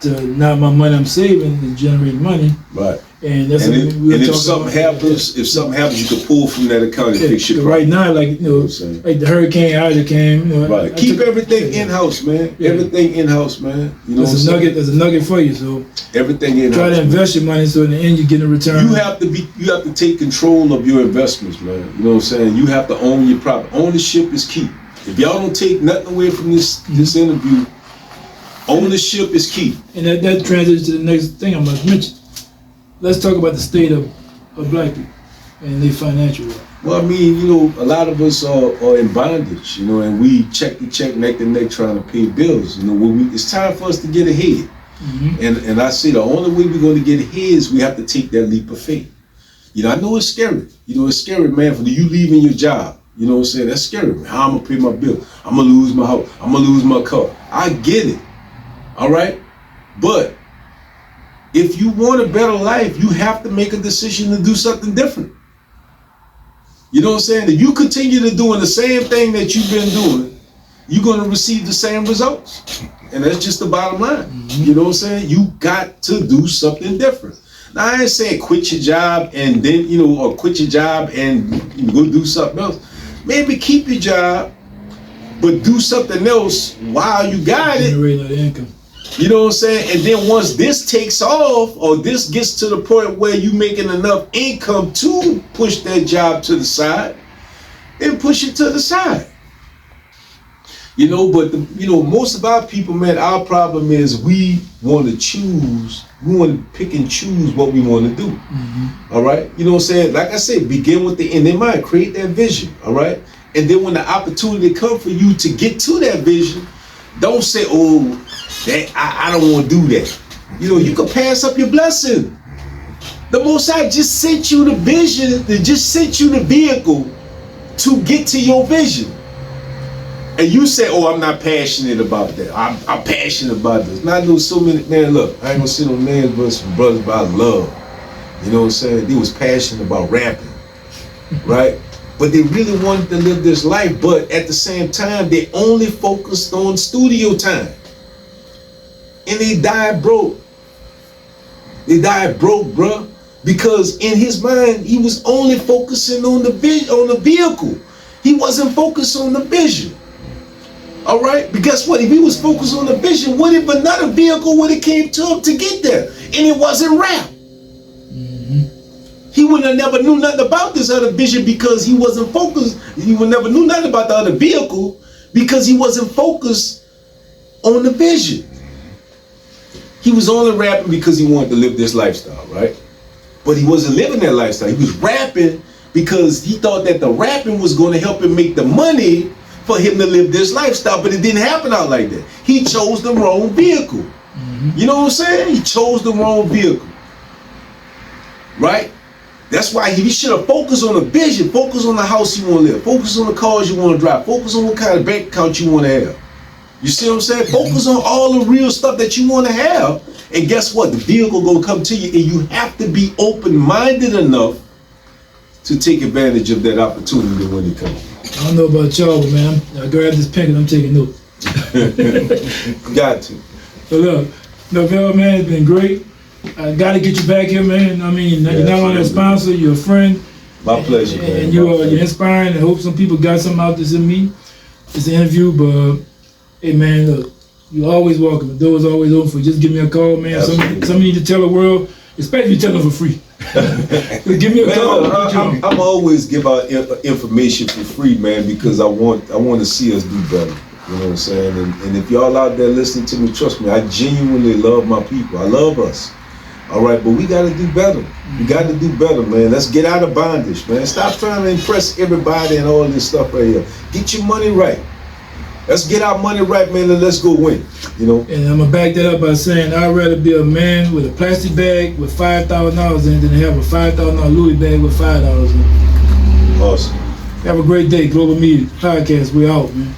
to now my money I'm saving is generating money. Right. And that's if something happens, you can pull from that account and fix your problem. Right now, like like the hurricane Isaac came. Right. Keep everything in house, man. Yeah. Everything in house, man. You know, there's a nugget for you. So everything in house. Try to invest your money so in the end you get a return. You have to take control of your investments, man. You know what I'm saying? You have to own your property. Ownership is key. If y'all don't take nothing away from this interview, ownership is key. And that transitions to the next thing I must mention. Let's talk about the state of black people and their financial life. Well, I mean, you know, a lot of us are in bondage, you know, and we check to check, neck to neck, trying to pay bills. You know, it's time for us to get ahead. Mm-hmm. And I say the only way we're going to get ahead is we have to take that leap of faith. You know, I know it's scary. You know, it's scary, man, for you leaving your job. You know what I'm saying? That's scary, man. How I'm going to pay my bill? I'm going to lose my house. I'm going to lose my car. I get it. All right? But if you want a better life, you have to make a decision to do something different. You know what I'm saying? If you continue to doing the same thing that you've been doing, you're going to receive the same results. And that's just the bottom line. Mm-hmm. You know what I'm saying? You got to do something different. Now, I ain't saying quit your job and then, you know, or quit your job and go do something else. Maybe keep your job, but do something else while you got it. Generate that income. You know what I'm saying? And then once this takes off, or this gets to the point where you're making enough income to push that job to the side, then push it to the side. You know, but most of our people, man, our problem is we want to choose. We want to pick and choose what we want to do. Mm-hmm. All right? You know what I'm saying? Like I said, begin with the end in mind. Create that vision. All right? And then when the opportunity comes for you to get to that vision, don't say, oh, that I don't want to do that. You know, you can pass up your blessing. The Most High just sent you the vision, just sent you the vehicle to get to your vision. And you say, oh, I'm not passionate about that. I'm passionate about this. Now I know so many, man, look, I ain't gonna sit on man's versus brothers about love. You know what I'm saying? They was passionate about rapping, right? But they really wanted to live this life, but at the same time, they only focused on studio time. And they died broke. They died broke, bruh. Because in his mind, he was only focusing on the vehicle. He wasn't focused on the vision. All right? But guess what? If he was focused on the vision, what if another vehicle would have came to him to get there? And it wasn't rap. He would have never knew nothing about this other vision because he wasn't focused. He would never knew nothing about the other vehicle because he wasn't focused on the vision. He was only rapping because he wanted to live this lifestyle, right? But he wasn't living that lifestyle. He was rapping because he thought that the rapping was going to help him make the money for him to live this lifestyle, but it didn't happen out like that. He chose the wrong vehicle. Mm-hmm. You know what I'm saying? He chose the wrong vehicle, right? That's why he should have focused on the vision, focus on the house you want to live, focus on the cars you want to drive, focus on what kind of bank account you want to have. You see what I'm saying? Focus on all the real stuff that you want to have. And guess what? The vehicle gonna come to you, and you have to be open-minded enough to take advantage of that opportunity when it comes. I don't know about y'all, but man, I grab this pen and I'm taking notes. Got to. So look, Norvel, man, it's been great. I got to get you back here, man. I mean, you're not only a sponsor, you're a friend. My pleasure, man. And you're inspiring. I hope some people got something out this in me. It's an interview, but hey, man, look, you're always welcome. The door's always open for you. Just give me a call, man. Somebody need to tell the world, especially if you tell them for free. Give me a call. I'm always give out information for free, man, because I want to see us do better. You know what I'm saying? And if y'all out there listening to me, trust me, I genuinely love my people. I love us. All right, but we got to do better. We got to do better, man. Let's get out of bondage, man. Stop trying to impress everybody and all this stuff right here. Get your money right. Let's get our money right, man, and let's go win, you know? And I'm going to back that up by saying I'd rather be a man with a plastic bag with $5,000 in it than have a $5,000 Louis bag with $5 in it. Awesome. Have a great day. Global Media Podcast. We're out, man.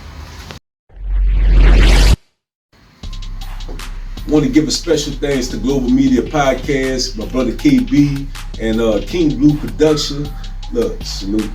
Want to give a special thanks to Global Media Podcast, my brother KB, and King Blue Production. Look, salute.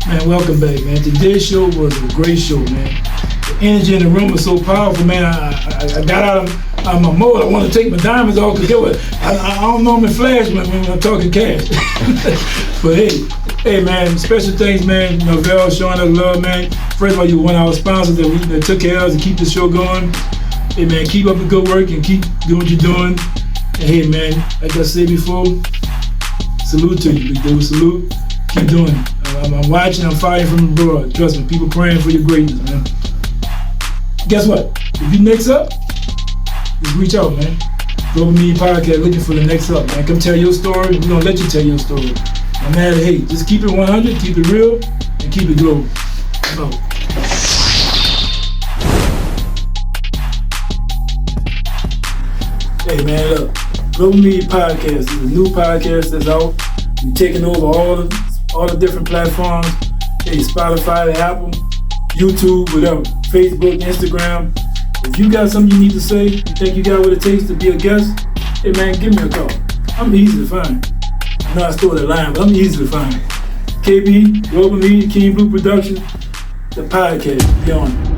Man, welcome back, man. Today's show was a great show, man. The energy in the room was so powerful, man. I got out of my mode. I want to take my diamonds off because I don't normally flash when I'm talking cash. But hey, man, special thanks, man. Norvel showing us love, man. First of all, you're one of our sponsors that took care of us and keep the show going. Hey, man, keep up the good work and keep doing what you're doing. And hey, man, like I said before, salute to you, big dude. Salute. Keep doing it. I'm watching, I'm fighting from abroad. Trust me, people praying for your greatness, man. Guess what? If you next up, just reach out, man. Global Media Podcast looking for the next up, man. Come tell your story. We're going to let you tell your story. No matter the hate. Just keep it 100, keep it real, and keep it global. I'm out. Hey, man, look. Global Media Podcast is a new podcast that's out. We're taking over all the different platforms. Hey, Spotify, Apple, YouTube, whatever. Facebook, Instagram. If you got something you need to say, you think you got what it takes to be a guest, hey man, give me a call. I'm easy to find. I know I stole that line, but I'm easy to find. KB, Global Media, King Blue Production, the podcast. Be on it.